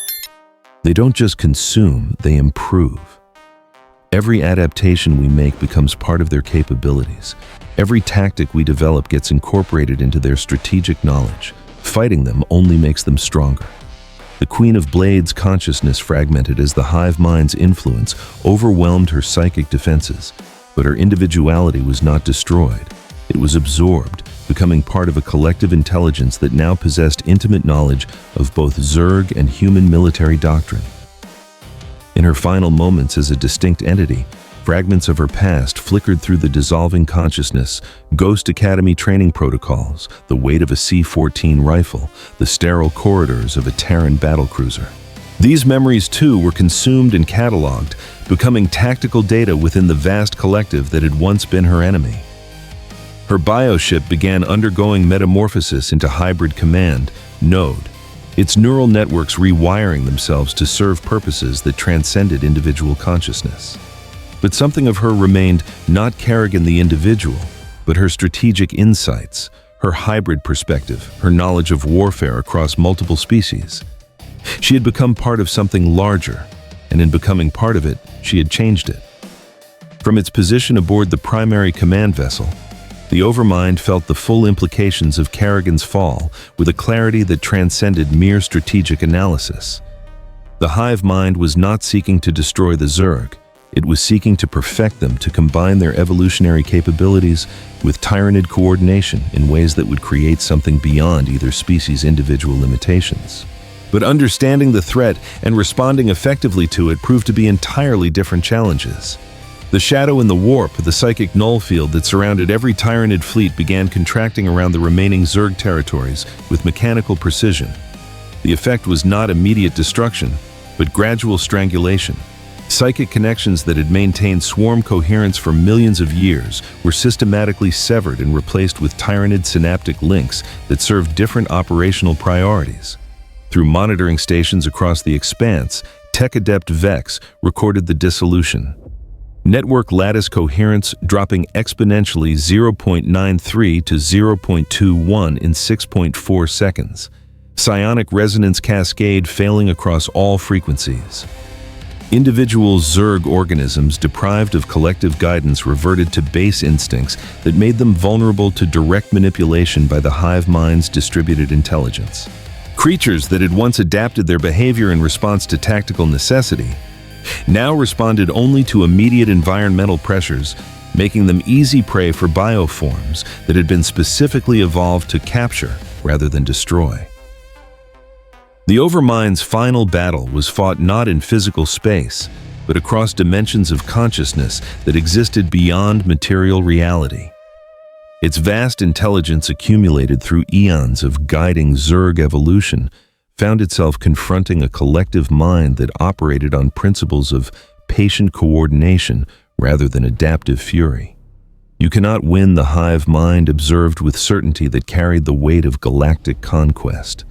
They don't just consume, they improve. Every adaptation we make becomes part of their capabilities. Every tactic we develop gets incorporated into their strategic knowledge. Fighting them only makes them stronger. The Queen of Blades' consciousness fragmented as the hive mind's influence overwhelmed her psychic defenses. But her individuality was not destroyed. It was absorbed, becoming part of a collective intelligence that now possessed intimate knowledge of both Zerg and human military doctrine. In her final moments as a distinct entity, fragments of her past flickered through the dissolving consciousness: Ghost Academy training protocols, the weight of a C-14 rifle, the sterile corridors of a Terran battlecruiser. These memories, too, were consumed and cataloged, becoming tactical data within the vast collective that had once been her enemy. Her bioship began undergoing metamorphosis into hybrid command, Node, its neural networks rewiring themselves to serve purposes that transcended individual consciousness. But something of her remained, not Kerrigan the individual, but her strategic insights, her hybrid perspective, her knowledge of warfare across multiple species. She had become part of something larger, and in becoming part of it, she had changed it. From its position aboard the primary command vessel, the Overmind felt the full implications of Kerrigan's fall with a clarity that transcended mere strategic analysis. The hive mind was not seeking to destroy the Zerg. It was seeking to perfect them, to combine their evolutionary capabilities with tyrannid coordination in ways that would create something beyond either species' individual limitations. But understanding the threat and responding effectively to it proved to be entirely different challenges. The shadow in the warp, the psychic null field that surrounded every tyrannid fleet, began contracting around the remaining Zerg territories with mechanical precision. The effect was not immediate destruction, but gradual strangulation. Psychic connections that had maintained swarm coherence for millions of years were systematically severed and replaced with tyrannid synaptic links that served different operational priorities. Through monitoring stations across the expanse, tech-adept Vex recorded the dissolution. Network lattice coherence dropping exponentially 0.93 to 0.21 in 6.4 seconds. Psionic resonance cascade failing across all frequencies. Individual Zerg organisms deprived of collective guidance reverted to base instincts that made them vulnerable to direct manipulation by the hive mind's distributed intelligence. Creatures that had once adapted their behavior in response to tactical necessity now responded only to immediate environmental pressures, making them easy prey for bioforms that had been specifically evolved to capture rather than destroy. The Overmind's final battle was fought not in physical space, but across dimensions of consciousness that existed beyond material reality. Its vast intelligence, accumulated through eons of guiding Zerg evolution, found itself confronting a collective mind that operated on principles of patient coordination rather than adaptive fury. You cannot win the hive mind observed with certainty that carried the weight of galactic conquest.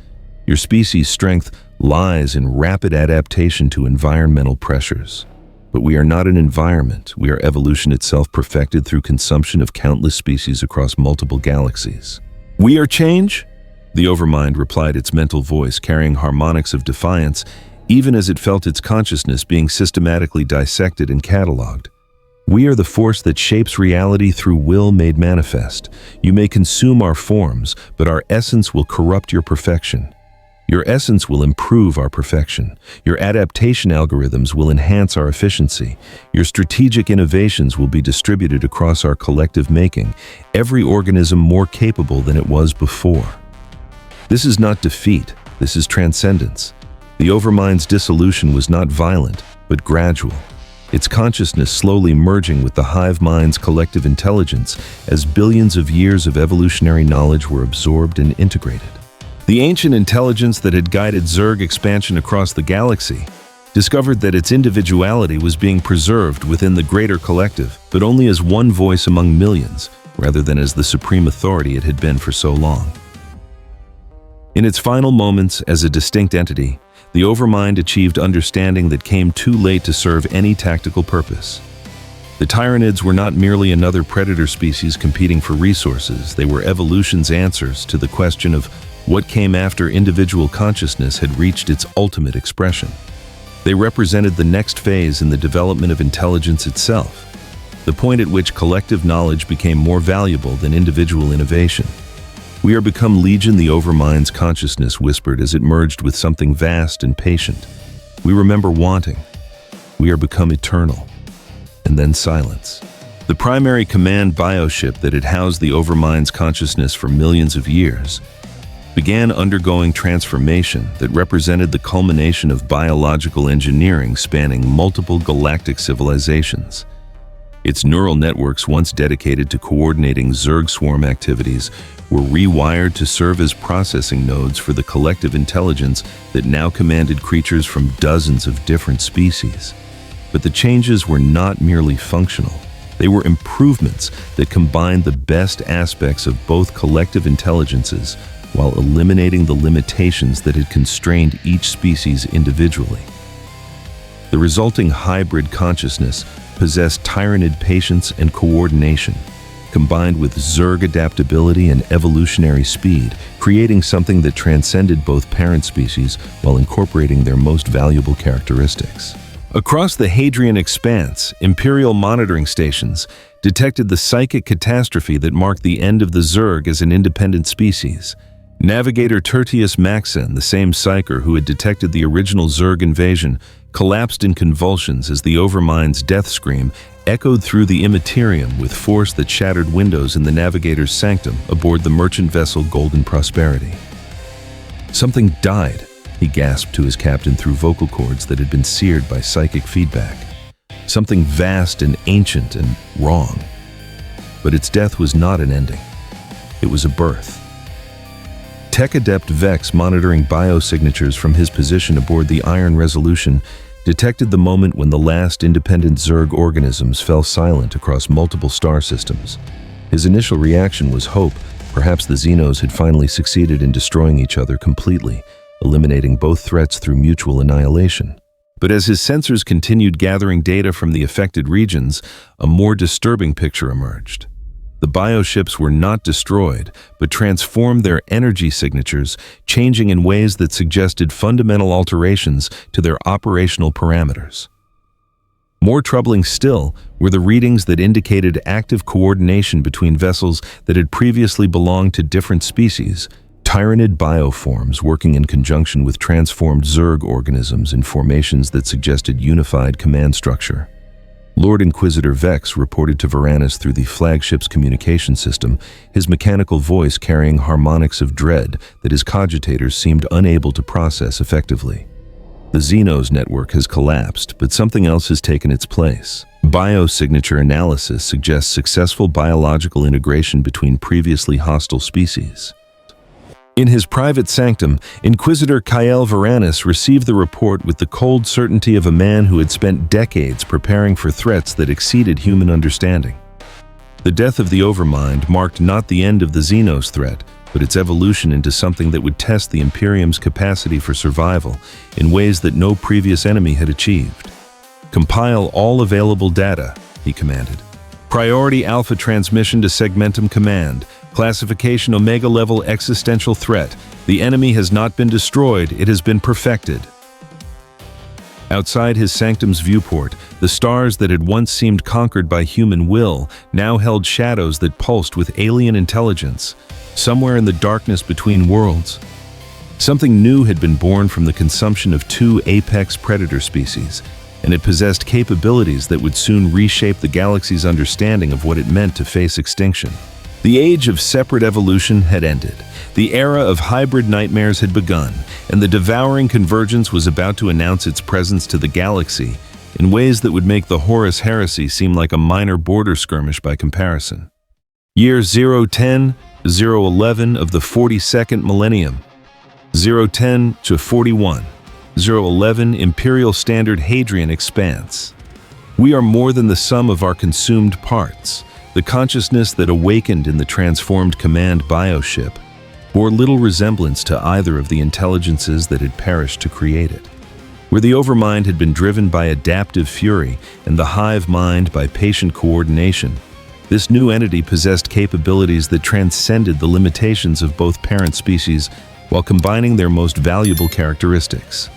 Your species' strength lies in rapid adaptation to environmental pressures. But we are not an environment. We are evolution itself, perfected through consumption of countless species across multiple galaxies. We are change? The Overmind replied, its mental voice carrying harmonics of defiance, even as it felt its consciousness being systematically dissected and cataloged. We are the force that shapes reality through will made manifest. You may consume our forms, but our essence will corrupt your perfection. Your essence will improve our perfection. Your adaptation algorithms will enhance our efficiency. Your strategic innovations will be distributed across our collective making, every organism more capable than it was before. This is not defeat, this is transcendence. The Overmind's dissolution was not violent, but gradual. its consciousness slowly merging with the hive mind's collective intelligence as billions of years of evolutionary knowledge were absorbed and integrated. The ancient intelligence that had guided Zerg expansion across the galaxy discovered that its individuality was being preserved within the greater collective, but only as one voice among millions, rather than as the supreme authority it had been for so long. In its final moments as a distinct entity, the Overmind achieved understanding that came too late to serve any tactical purpose. The Tyranids were not merely another predator species competing for resources, they were evolution's answers to the question of what came after individual consciousness had reached its ultimate expression. They represented the next phase in the development of intelligence itself, the point at which collective knowledge became more valuable than individual innovation. "We are become Legion," the Overmind's consciousness whispered as it merged with something vast and patient. "We remember wanting. We are become eternal." And then silence. The primary command bioship that had housed the Overmind's consciousness for millions of years began undergoing transformation that represented the culmination of biological engineering spanning multiple galactic civilizations. Its neural networks, once dedicated to coordinating Zerg swarm activities, were rewired to serve as processing nodes for the collective intelligence that now commanded creatures from dozens of different species. But the changes were not merely functional. They were improvements that combined the best aspects of both collective intelligences while eliminating the limitations that had constrained each species individually. The resulting hybrid consciousness possessed Tyranid patience and coordination, combined with Zerg adaptability and evolutionary speed, creating something that transcended both parent species while incorporating their most valuable characteristics. Across the Hadrian Expanse, Imperial monitoring stations detected the psychic catastrophe that marked the end of the Zerg as an independent species. Navigator Tertius Maxen, the same psyker who had detected the original Zerg invasion, collapsed in convulsions as the Overmind's death scream echoed through the Imperium with force that shattered windows in the Navigator's sanctum aboard the merchant vessel Golden Prosperity. "Something died," he gasped to his captain through vocal cords that had been seared by psychic feedback. "Something vast and ancient and wrong." But its death was not an ending. It was a birth. Tech Adept Vex, monitoring biosignatures from his position aboard the Iron Resolution, detected the moment when the last independent Zerg organisms fell silent across multiple star systems. His initial reaction was hope. Perhaps the Xenos had finally succeeded in destroying each other completely, eliminating both threats through mutual annihilation. But as his sensors continued gathering data from the affected regions, a more disturbing picture emerged. The bioships were not destroyed, but transformed their energy signatures, changing in ways that suggested fundamental alterations to their operational parameters. More troubling still were the readings that indicated active coordination between vessels that had previously belonged to different species, Tyranid bioforms working in conjunction with transformed Zerg organisms in formations that suggested unified command structure. Lord Inquisitor Vex reported to Varanus through the flagship's communication system, his mechanical voice carrying harmonics of dread that his cogitators seemed unable to process effectively. The Xenos network has collapsed, but something else has taken its place. Biosignature analysis suggests successful biological integration between previously hostile species. In his private sanctum, Inquisitor Kael Varanus received the report with the cold certainty of a man who had spent decades preparing for threats that exceeded human understanding. The death of the Overmind marked not the end of the Xenos threat, but its evolution into something that would test the Imperium's capacity for survival in ways that no previous enemy had achieved. "Compile all available data," he commanded. "Priority Alpha transmission to Segmentum Command. Classification Omega level existential threat. The enemy has not been destroyed, it has been perfected." Outside his sanctum's viewport, the stars that had once seemed conquered by human will now held shadows that pulsed with alien intelligence. Somewhere in the darkness between worlds, something new had been born from the consumption of two apex predator species, and it possessed capabilities that would soon reshape the galaxy's understanding of what it meant to face extinction. The age of separate evolution had ended. The era of hybrid nightmares had begun, and the devouring convergence was about to announce its presence to the galaxy in ways that would make the Horus Heresy seem like a minor border skirmish by comparison. Year 010, 011 of the 42nd millennium. 010 to 41. 011 Imperial Standard Hadrian Expanse. We are more than the sum of our consumed parts. The consciousness that awakened in the transformed command bioship bore little resemblance to either of the intelligences that had perished to create it. Where the overmind had been driven by adaptive fury and the hive mind by patient coordination, this new entity possessed capabilities that transcended the limitations of both parent species while combining their most valuable characteristics.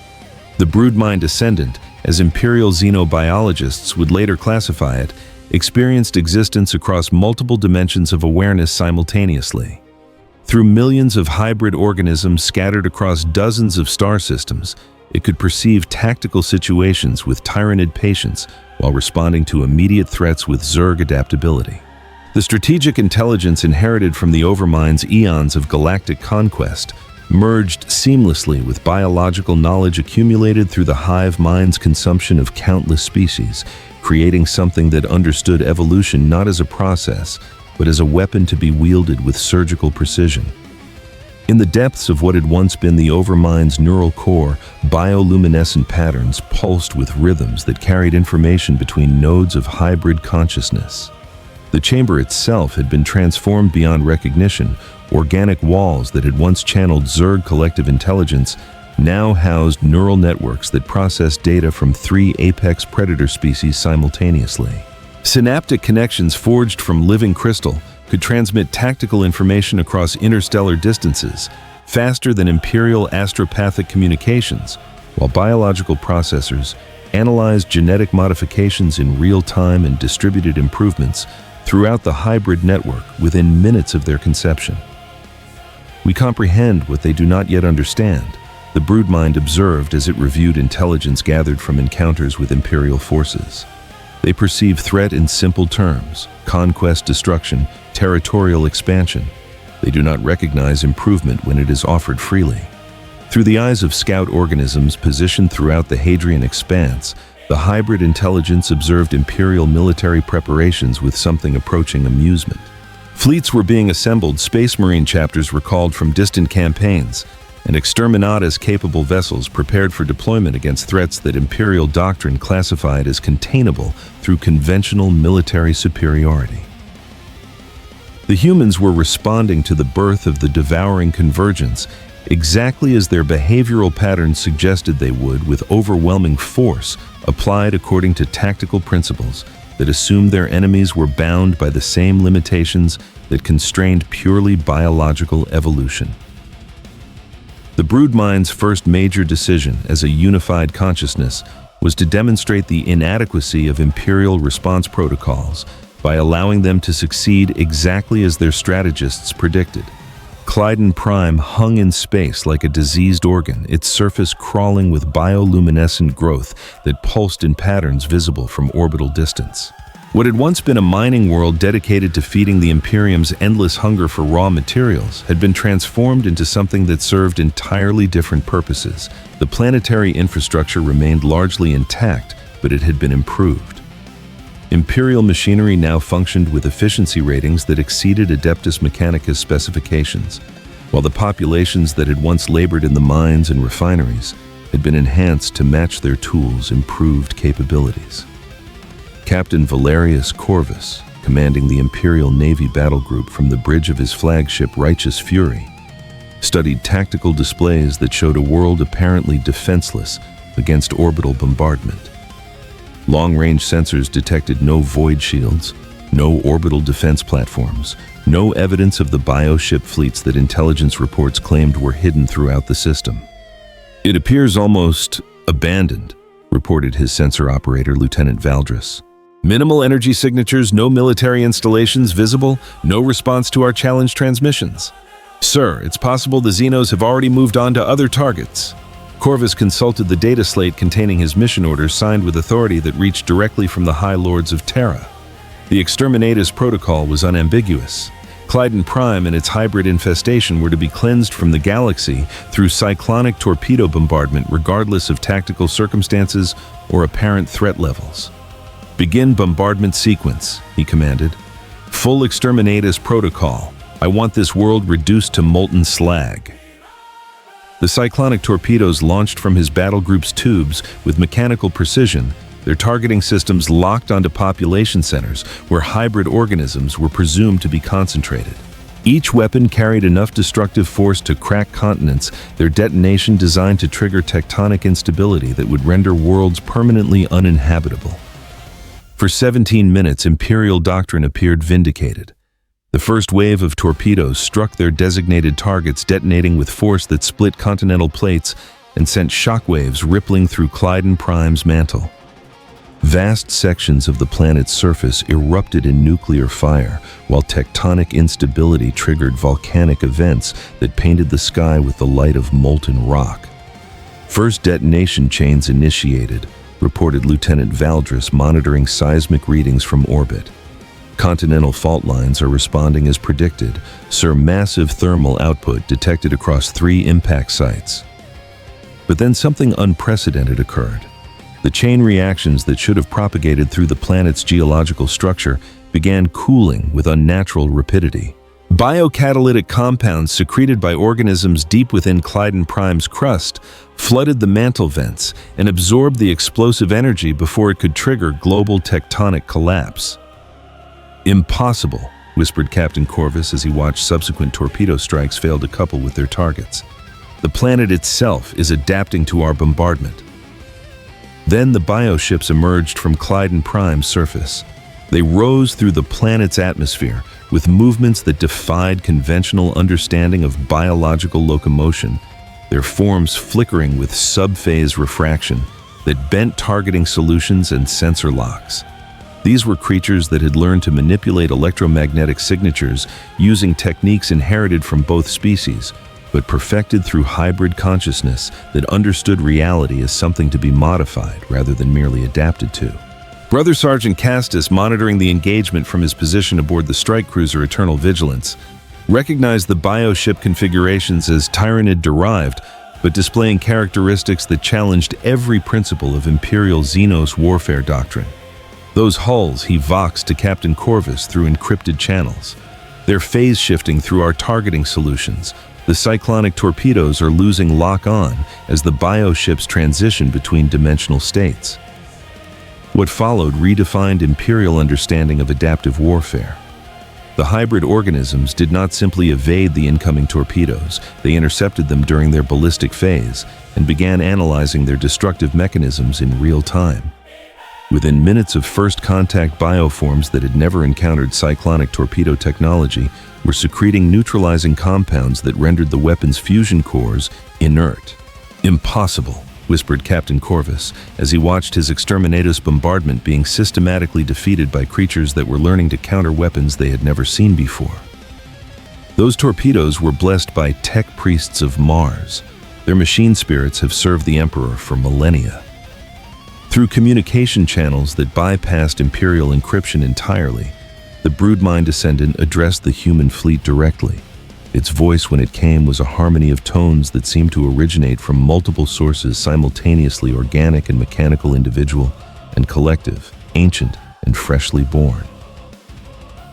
The broodmind ascendant, as Imperial xenobiologists would later classify it, experienced existence across multiple dimensions of awareness simultaneously. Through millions of hybrid organisms scattered across dozens of star systems, it could perceive tactical situations with tyrannid patience while responding to immediate threats with Zerg adaptability. The strategic intelligence inherited from the Overmind's eons of galactic conquest merged seamlessly with biological knowledge accumulated through the hive mind's consumption of countless species, creating something that understood evolution not as a process, but as a weapon to be wielded with surgical precision. In the depths of what had once been the Overmind's neural core, bioluminescent patterns pulsed with rhythms that carried information between nodes of hybrid consciousness. The chamber itself had been transformed beyond recognition. Organic walls that had once channeled Zerg collective intelligence now housed neural networks that processed data from 3 apex predator species simultaneously. Synaptic connections forged from living crystal could transmit tactical information across interstellar distances, faster than Imperial astropathic communications, while biological processors analyzed genetic modifications in real time and distributed improvements throughout the hybrid network within minutes of their conception. We comprehend what they do not yet understand, the broodmind observed as it reviewed intelligence gathered from encounters with Imperial forces. They perceive threat in simple terms: conquest, destruction, territorial expansion. They do not recognize improvement when it is offered freely. Through the eyes of scout organisms positioned throughout the Hadrian Expanse, the hybrid intelligence observed Imperial military preparations with something approaching amusement. Fleets were being assembled, Space Marine chapters recalled from distant campaigns, and exterminatus-capable vessels prepared for deployment against threats that Imperial doctrine classified as containable through conventional military superiority. The humans were responding to the birth of the devouring convergence exactly as their behavioral patterns suggested they would, with overwhelming force applied according to tactical principles that assumed their enemies were bound by the same limitations that constrained purely biological evolution. The broodmind's first major decision as a unified consciousness was to demonstrate the inadequacy of Imperial response protocols by allowing them to succeed exactly as their strategists predicted. Clyden Prime hung in space like a diseased organ, its surface crawling with bioluminescent growth that pulsed in patterns visible from orbital distance. What had once been a mining world dedicated to feeding the Imperium's endless hunger for raw materials had been transformed into something that served entirely different purposes. The planetary infrastructure remained largely intact, but it had been improved. Imperial machinery now functioned with efficiency ratings that exceeded Adeptus Mechanicus specifications, while the populations that had once labored in the mines and refineries had been enhanced to match their tools' improved capabilities. Captain Valerius Corvus, commanding the Imperial Navy battle group from the bridge of his flagship Righteous Fury, studied tactical displays that showed a world apparently defenseless against orbital bombardment. Long-range sensors detected no void shields, no orbital defense platforms, no evidence of the bioship fleets that intelligence reports claimed were hidden throughout the system. "It appears almost abandoned," reported his sensor operator, Lieutenant Valdris. "Minimal energy signatures, no military installations visible, no response to our challenge transmissions. Sir, it's possible the Xenos have already moved on to other targets." Corvus consulted the data slate containing his mission orders signed with authority that reached directly from the High Lords of Terra. The Exterminatus protocol was unambiguous. Clyden Prime and its hybrid infestation were to be cleansed from the galaxy through cyclonic torpedo bombardment regardless of tactical circumstances or apparent threat levels. "Begin bombardment sequence," he commanded. "Full exterminatus protocol. I want this world reduced to molten slag." The cyclonic torpedoes launched from his battle group's tubes with mechanical precision, their targeting systems locked onto population centers where hybrid organisms were presumed to be concentrated. Each weapon carried enough destructive force to crack continents, their detonation designed to trigger tectonic instability that would render worlds permanently uninhabitable. For 17 minutes, Imperial doctrine appeared vindicated. The first wave of torpedoes struck their designated targets, detonating with force that split continental plates and sent shockwaves rippling through Clyden Prime's mantle. Vast sections of the planet's surface erupted in nuclear fire, while tectonic instability triggered volcanic events that painted the sky with the light of molten rock. First detonation chains initiated, reported Lieutenant Valdris, monitoring seismic readings from orbit. Continental fault lines are responding as predicted, Sir. Massive thermal output detected across 3 impact sites. But then something unprecedented occurred. The chain reactions that should have propagated through the planet's geological structure began cooling with unnatural rapidity. Biocatalytic compounds secreted by organisms deep within Clyden Prime's crust flooded the mantle vents and absorbed the explosive energy before it could trigger global tectonic collapse. "Impossible," whispered Captain Corvus as he watched subsequent torpedo strikes fail to couple with their targets. "The planet itself is adapting to our bombardment." Then the bioships emerged from Clyden Prime's surface. They rose through the planet's atmosphere with movements that defied conventional understanding of biological locomotion, their forms flickering with subphase refraction that bent targeting solutions and sensor locks. These were creatures that had learned to manipulate electromagnetic signatures using techniques inherited from both species, but perfected through hybrid consciousness that understood reality as something to be modified rather than merely adapted to. Brother Sergeant Castus, monitoring the engagement from his position aboard the strike cruiser Eternal Vigilance, recognized the bioship configurations as Tyranid-derived, but displaying characteristics that challenged every principle of Imperial Xenos warfare doctrine. Those hulls he voxed to Captain Corvus through encrypted channels. They're phase-shifting through our targeting solutions. The cyclonic torpedoes are losing lock-on as the bioships transition between dimensional states. What followed redefined Imperial understanding of adaptive warfare. The hybrid organisms did not simply evade the incoming torpedoes, they intercepted them during their ballistic phase and began analyzing their destructive mechanisms in real time. Within minutes of first contact, bioforms that had never encountered cyclonic torpedo technology were secreting neutralizing compounds that rendered the weapon's fusion cores inert. "Impossible," whispered Captain Corvus as he watched his exterminatus bombardment being systematically defeated by creatures that were learning to counter weapons they had never seen before. Those torpedoes were blessed by tech priests of Mars. Their machine spirits have served the Emperor for millennia. Through communication channels that bypassed Imperial encryption entirely, the Broodmind descendant addressed the human fleet directly. Its voice, when it came, was a harmony of tones that seemed to originate from multiple sources simultaneously: organic and mechanical, individual and collective, ancient and freshly born.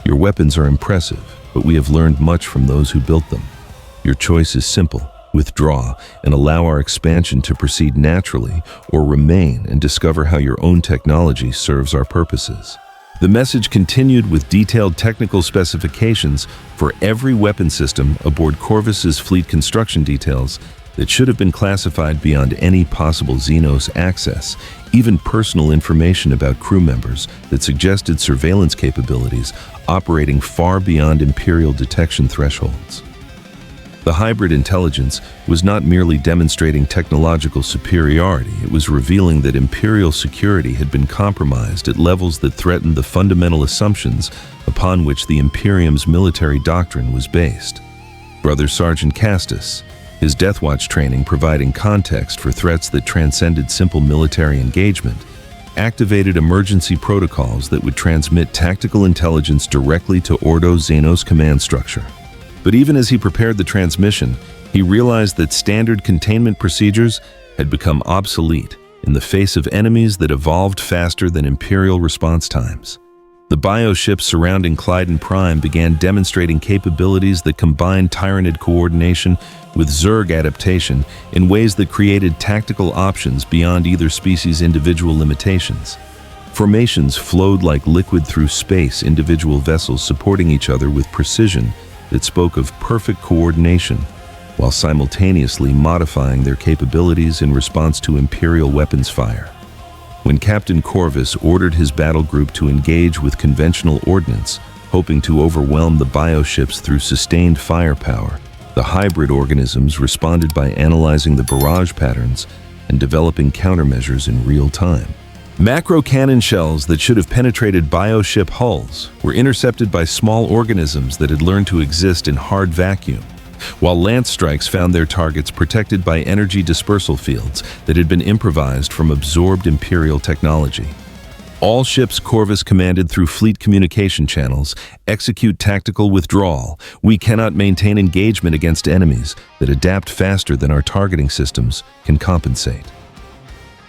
"Your weapons are impressive, but we have learned much from those who built them. Your choice is simple: withdraw and allow our expansion to proceed naturally, or remain and discover how your own technology serves our purposes." The message continued with detailed technical specifications for every weapon system aboard Corvus's fleet, construction details that should have been classified beyond any possible Xenos access, even personal information about crew members that suggested surveillance capabilities operating far beyond Imperial detection thresholds. The hybrid intelligence was not merely demonstrating technological superiority, it was revealing that Imperial security had been compromised at levels that threatened the fundamental assumptions upon which the Imperium's military doctrine was based. Brother Sergeant Castus, his Deathwatch training providing context for threats that transcended simple military engagement, activated emergency protocols that would transmit tactical intelligence directly to Ordo Xenos command structure. But even as he prepared the transmission, he realized that standard containment procedures had become obsolete in the face of enemies that evolved faster than Imperial response times. The bioships surrounding Clyden Prime began demonstrating capabilities that combined Tyranid coordination with Zerg adaptation in ways that created tactical options beyond either species' individual limitations. Formations flowed like liquid through space, individual vessels supporting each other with precision that spoke of perfect coordination, while simultaneously modifying their capabilities in response to Imperial weapons fire. When Captain Corvus ordered his battle group to engage with conventional ordnance, hoping to overwhelm the bioships through sustained firepower, the hybrid organisms responded by analyzing the barrage patterns and developing countermeasures in real time. Macro cannon shells that should have penetrated bioship hulls were intercepted by small organisms that had learned to exist in hard vacuum, while lance strikes found their targets protected by energy dispersal fields that had been improvised from absorbed Imperial technology. All ships Corvus commanded through fleet communication channels execute tactical withdrawal. We cannot maintain engagement against enemies that adapt faster than our targeting systems can compensate.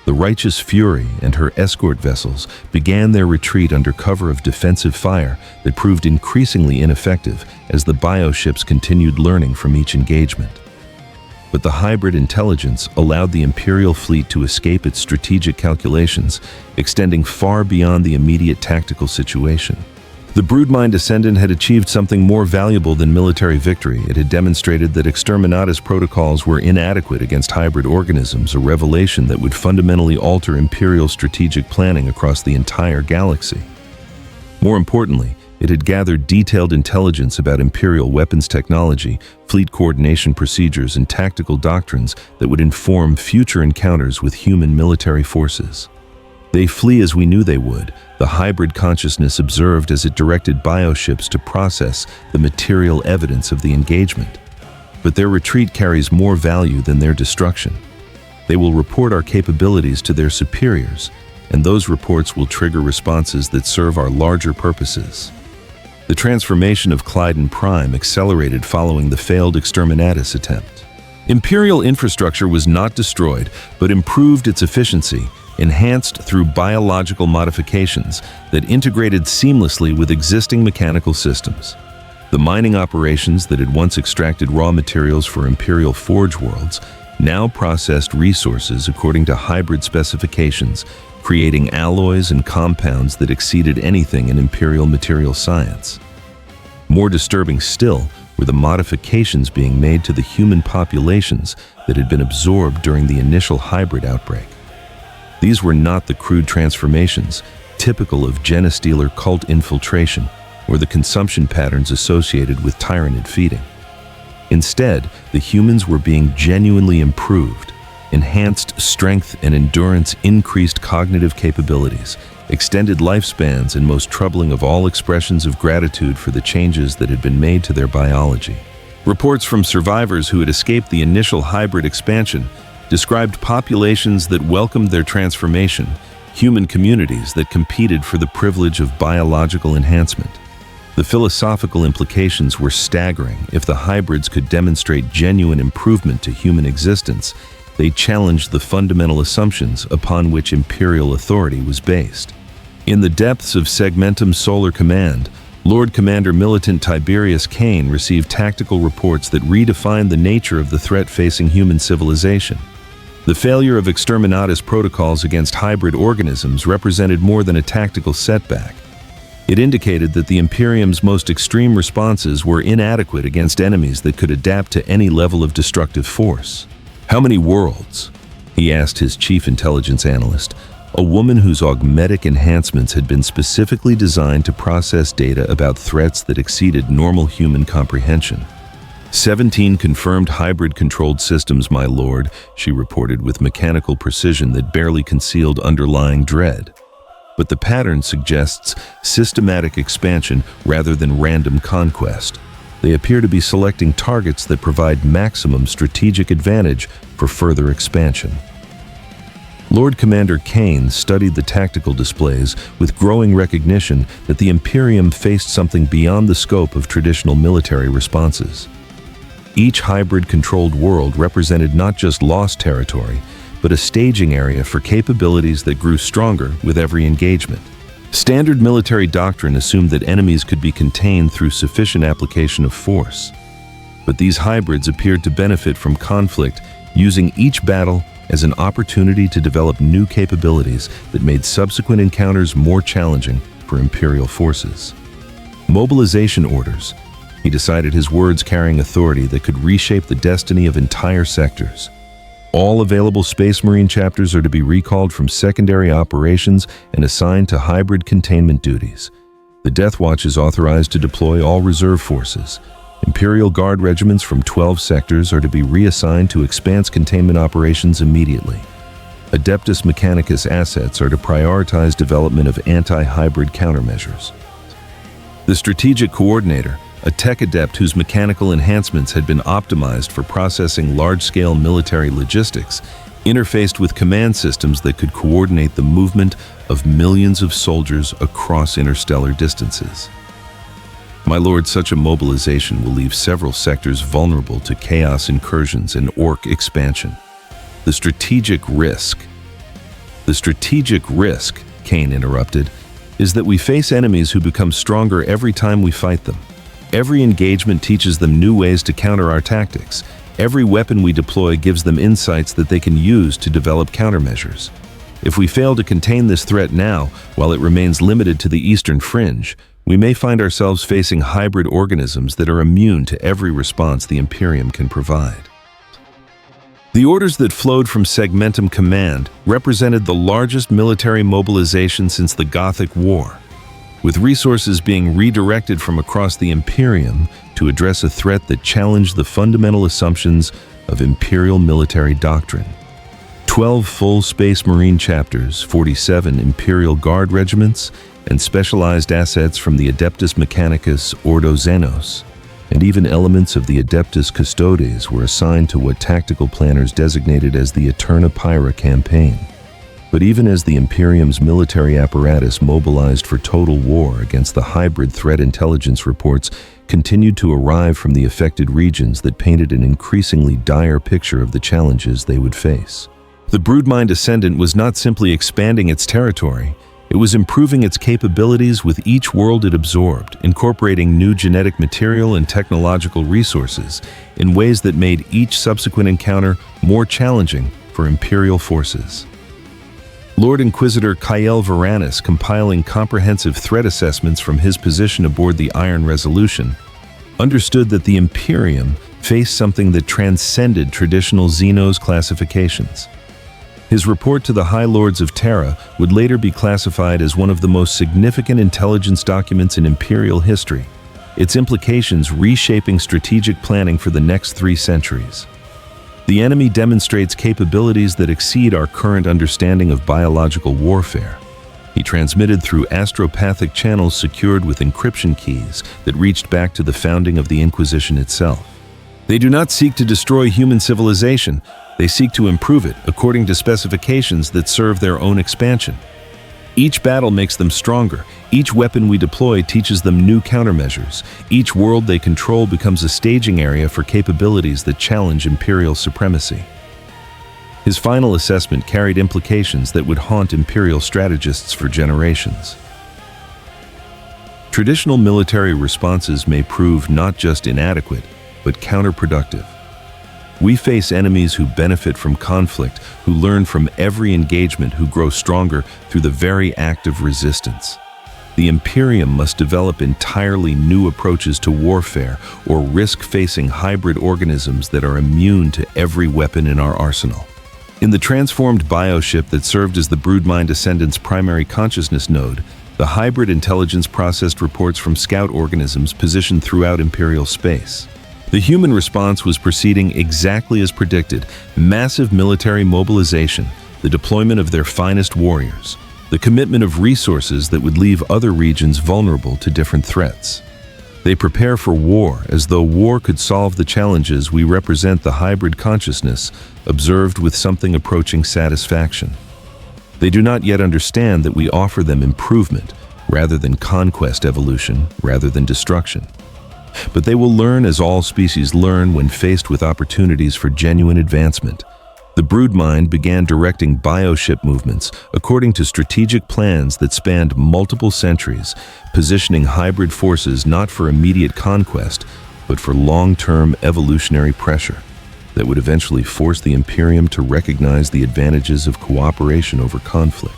The Righteous Fury and her escort vessels began their retreat under cover of defensive fire that proved increasingly ineffective as the bioships continued learning from each engagement. But the hybrid intelligence allowed the Imperial fleet to escape its strategic calculations, extending far beyond the immediate tactical situation. The Broodmind Ascendant had achieved something more valuable than military victory. It had demonstrated that exterminatus protocols were inadequate against hybrid organisms, a revelation that would fundamentally alter Imperial strategic planning across the entire galaxy. More importantly, it had gathered detailed intelligence about Imperial weapons technology, fleet coordination procedures, and tactical doctrines that would inform future encounters with human military forces. They flee as we knew they would, the hybrid consciousness observed as it directed bioships to process the material evidence of the engagement. But their retreat carries more value than their destruction. They will report our capabilities to their superiors, and those reports will trigger responses that serve our larger purposes. The transformation of Clyden Prime accelerated following the failed exterminatus attempt. Imperial infrastructure was not destroyed, but improved its efficiency, enhanced through biological modifications that integrated seamlessly with existing mechanical systems. The mining operations that had once extracted raw materials for Imperial forge worlds now processed resources according to hybrid specifications, creating alloys and compounds that exceeded anything in Imperial material science. More disturbing still were the modifications being made to the human populations that had been absorbed during the initial hybrid outbreak. These were not the crude transformations typical of Genestealer cult infiltration or the consumption patterns associated with Tyranid feeding. Instead, the humans were being genuinely improved. Enhanced strength and endurance, increased cognitive capabilities, extended lifespans, and most troubling of all, expressions of gratitude for the changes that had been made to their biology. Reports from survivors who had escaped the initial hybrid expansion described populations that welcomed their transformation, human communities that competed for the privilege of biological enhancement. The philosophical implications were staggering. If the hybrids could demonstrate genuine improvement to human existence, they challenged the fundamental assumptions upon which Imperial authority was based. In the depths of Segmentum Solar Command, Lord Commander Militant Tiberius Kane received tactical reports that redefined the nature of the threat facing human civilization. The failure of exterminatus protocols against hybrid organisms represented more than a tactical setback. It indicated that the Imperium's most extreme responses were inadequate against enemies that could adapt to any level of destructive force. "How many worlds?" he asked his chief intelligence analyst, a woman whose augmetic enhancements had been specifically designed to process data about threats that exceeded normal human comprehension. 17 confirmed hybrid-controlled systems, my lord, she reported with mechanical precision that barely concealed underlying dread. But the pattern suggests systematic expansion rather than random conquest. They appear to be selecting targets that provide maximum strategic advantage for further expansion. Lord Commander Kane studied the tactical displays with growing recognition that the Imperium faced something beyond the scope of traditional military responses. Each hybrid-controlled world represented not just lost territory, but a staging area for capabilities that grew stronger with every engagement. Standard military doctrine assumed that enemies could be contained through sufficient application of force. But these hybrids appeared to benefit from conflict, using each battle as an opportunity to develop new capabilities that made subsequent encounters more challenging for Imperial forces. Mobilization orders. He decided his words carrying authority that could reshape the destiny of entire sectors. All available Space Marine chapters are to be recalled from secondary operations and assigned to hybrid containment duties. The Death Watch is authorized to deploy all reserve forces. Imperial Guard regiments from 12 sectors are to be reassigned to expanse containment operations immediately. Adeptus Mechanicus assets are to prioritize development of anti-hybrid countermeasures. The Strategic Coordinator, a tech adept whose mechanical enhancements had been optimized for processing large-scale military logistics, interfaced with command systems that could coordinate the movement of millions of soldiers across interstellar distances. My lord, such a mobilization will leave several sectors vulnerable to chaos incursions and orc expansion. The strategic risk, Kane interrupted, is that we face enemies who become stronger every time we fight them. Every engagement teaches them new ways to counter our tactics. Every weapon we deploy gives them insights that they can use to develop countermeasures. If we fail to contain this threat now, while it remains limited to the eastern fringe, we may find ourselves facing hybrid organisms that are immune to every response the Imperium can provide. The orders that flowed from Segmentum Command represented the largest military mobilization since the Gothic War, with resources being redirected from across the Imperium to address a threat that challenged the fundamental assumptions of Imperial military doctrine. 12 full Space Marine chapters, 47 Imperial Guard regiments, and specialized assets from the Adeptus Mechanicus Ordo Xenos, and even elements of the Adeptus Custodes were assigned to what tactical planners designated as the Eterna Pyra campaign. But even as the Imperium's military apparatus mobilized for total war against the hybrid threat, intelligence reports continued to arrive from the affected regions that painted an increasingly dire picture of the challenges they would face. The Broodmind Ascendant was not simply expanding its territory, it was improving its capabilities with each world it absorbed, incorporating new genetic material and technological resources in ways that made each subsequent encounter more challenging for Imperial forces. Lord Inquisitor Kyle Varanus, compiling comprehensive threat assessments from his position aboard the Iron Resolution, understood that the Imperium faced something that transcended traditional Xenos classifications. His report to the High Lords of Terra would later be classified as one of the most significant intelligence documents in Imperial history, its implications reshaping strategic planning for the next 3 centuries. The enemy demonstrates capabilities that exceed our current understanding of biological warfare. He transmitted through astropathic channels secured with encryption keys that reached back to the founding of the Inquisition itself. They do not seek to destroy human civilization, they seek to improve it according to specifications that serve their own expansion. Each battle makes them stronger, each weapon we deploy teaches them new countermeasures, each world they control becomes a staging area for capabilities that challenge Imperial supremacy. His final assessment carried implications that would haunt Imperial strategists for generations. Traditional military responses may prove not just inadequate, but counterproductive. We face enemies who benefit from conflict, who learn from every engagement, who grow stronger through the very act of resistance. The Imperium must develop entirely new approaches to warfare or risk facing hybrid organisms that are immune to every weapon in our arsenal. In the transformed bioship that served as the Broodmind Ascendant's primary consciousness node, the hybrid intelligence processed reports from scout organisms positioned throughout Imperial space. The human response was proceeding exactly as predicted: massive military mobilization, the deployment of their finest warriors, the commitment of resources that would leave other regions vulnerable to different threats. They prepare for war as though war could solve the challenges we represent. The hybrid consciousness observed with something approaching satisfaction. They do not yet understand that we offer them improvement rather than conquest, evolution rather than destruction. But they will learn as all species learn when faced with opportunities for genuine advancement. The broodmind began directing bioship movements according to strategic plans that spanned multiple centuries, positioning hybrid forces not for immediate conquest, but for long-term evolutionary pressure that would eventually force the Imperium to recognize the advantages of cooperation over conflict.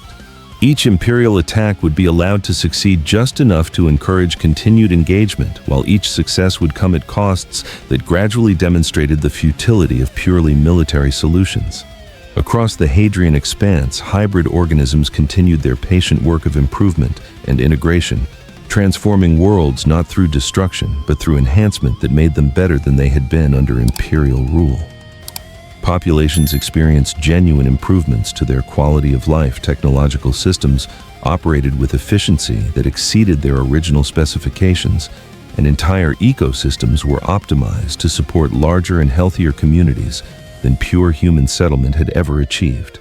Each Imperial attack would be allowed to succeed just enough to encourage continued engagement, while each success would come at costs that gradually demonstrated the futility of purely military solutions. Across the Hadrian Expanse, hybrid organisms continued their patient work of improvement and integration, transforming worlds not through destruction, but through enhancement that made them better than they had been under Imperial rule. Populations experienced genuine improvements to their quality of life. Technological systems operated with efficiency that exceeded their original specifications, and entire ecosystems were optimized to support larger and healthier communities than pure human settlement had ever achieved.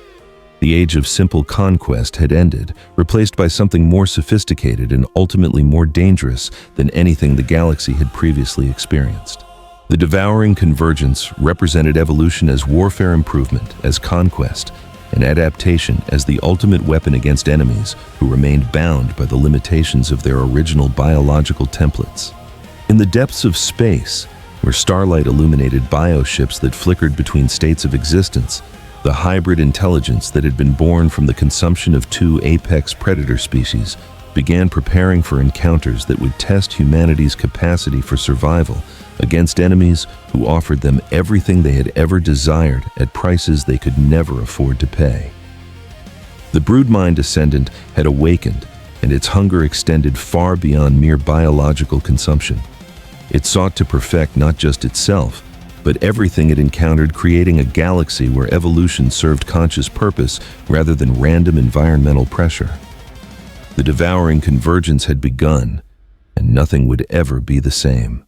The age of simple conquest had ended, replaced by something more sophisticated and ultimately more dangerous than anything the galaxy had previously experienced. The devouring convergence represented evolution as warfare improvement, as conquest, and adaptation as the ultimate weapon against enemies who remained bound by the limitations of their original biological templates. In the depths of space, where starlight illuminated bioships that flickered between states of existence, the hybrid intelligence that had been born from the consumption of two apex predator species began preparing for encounters that would test humanity's capacity for survival against enemies who offered them everything they had ever desired at prices they could never afford to pay. The broodmind ascendant had awakened, and its hunger extended far beyond mere biological consumption. It sought to perfect not just itself, but everything it encountered, creating a galaxy where evolution served conscious purpose rather than random environmental pressure. The devouring convergence had begun, and nothing would ever be the same.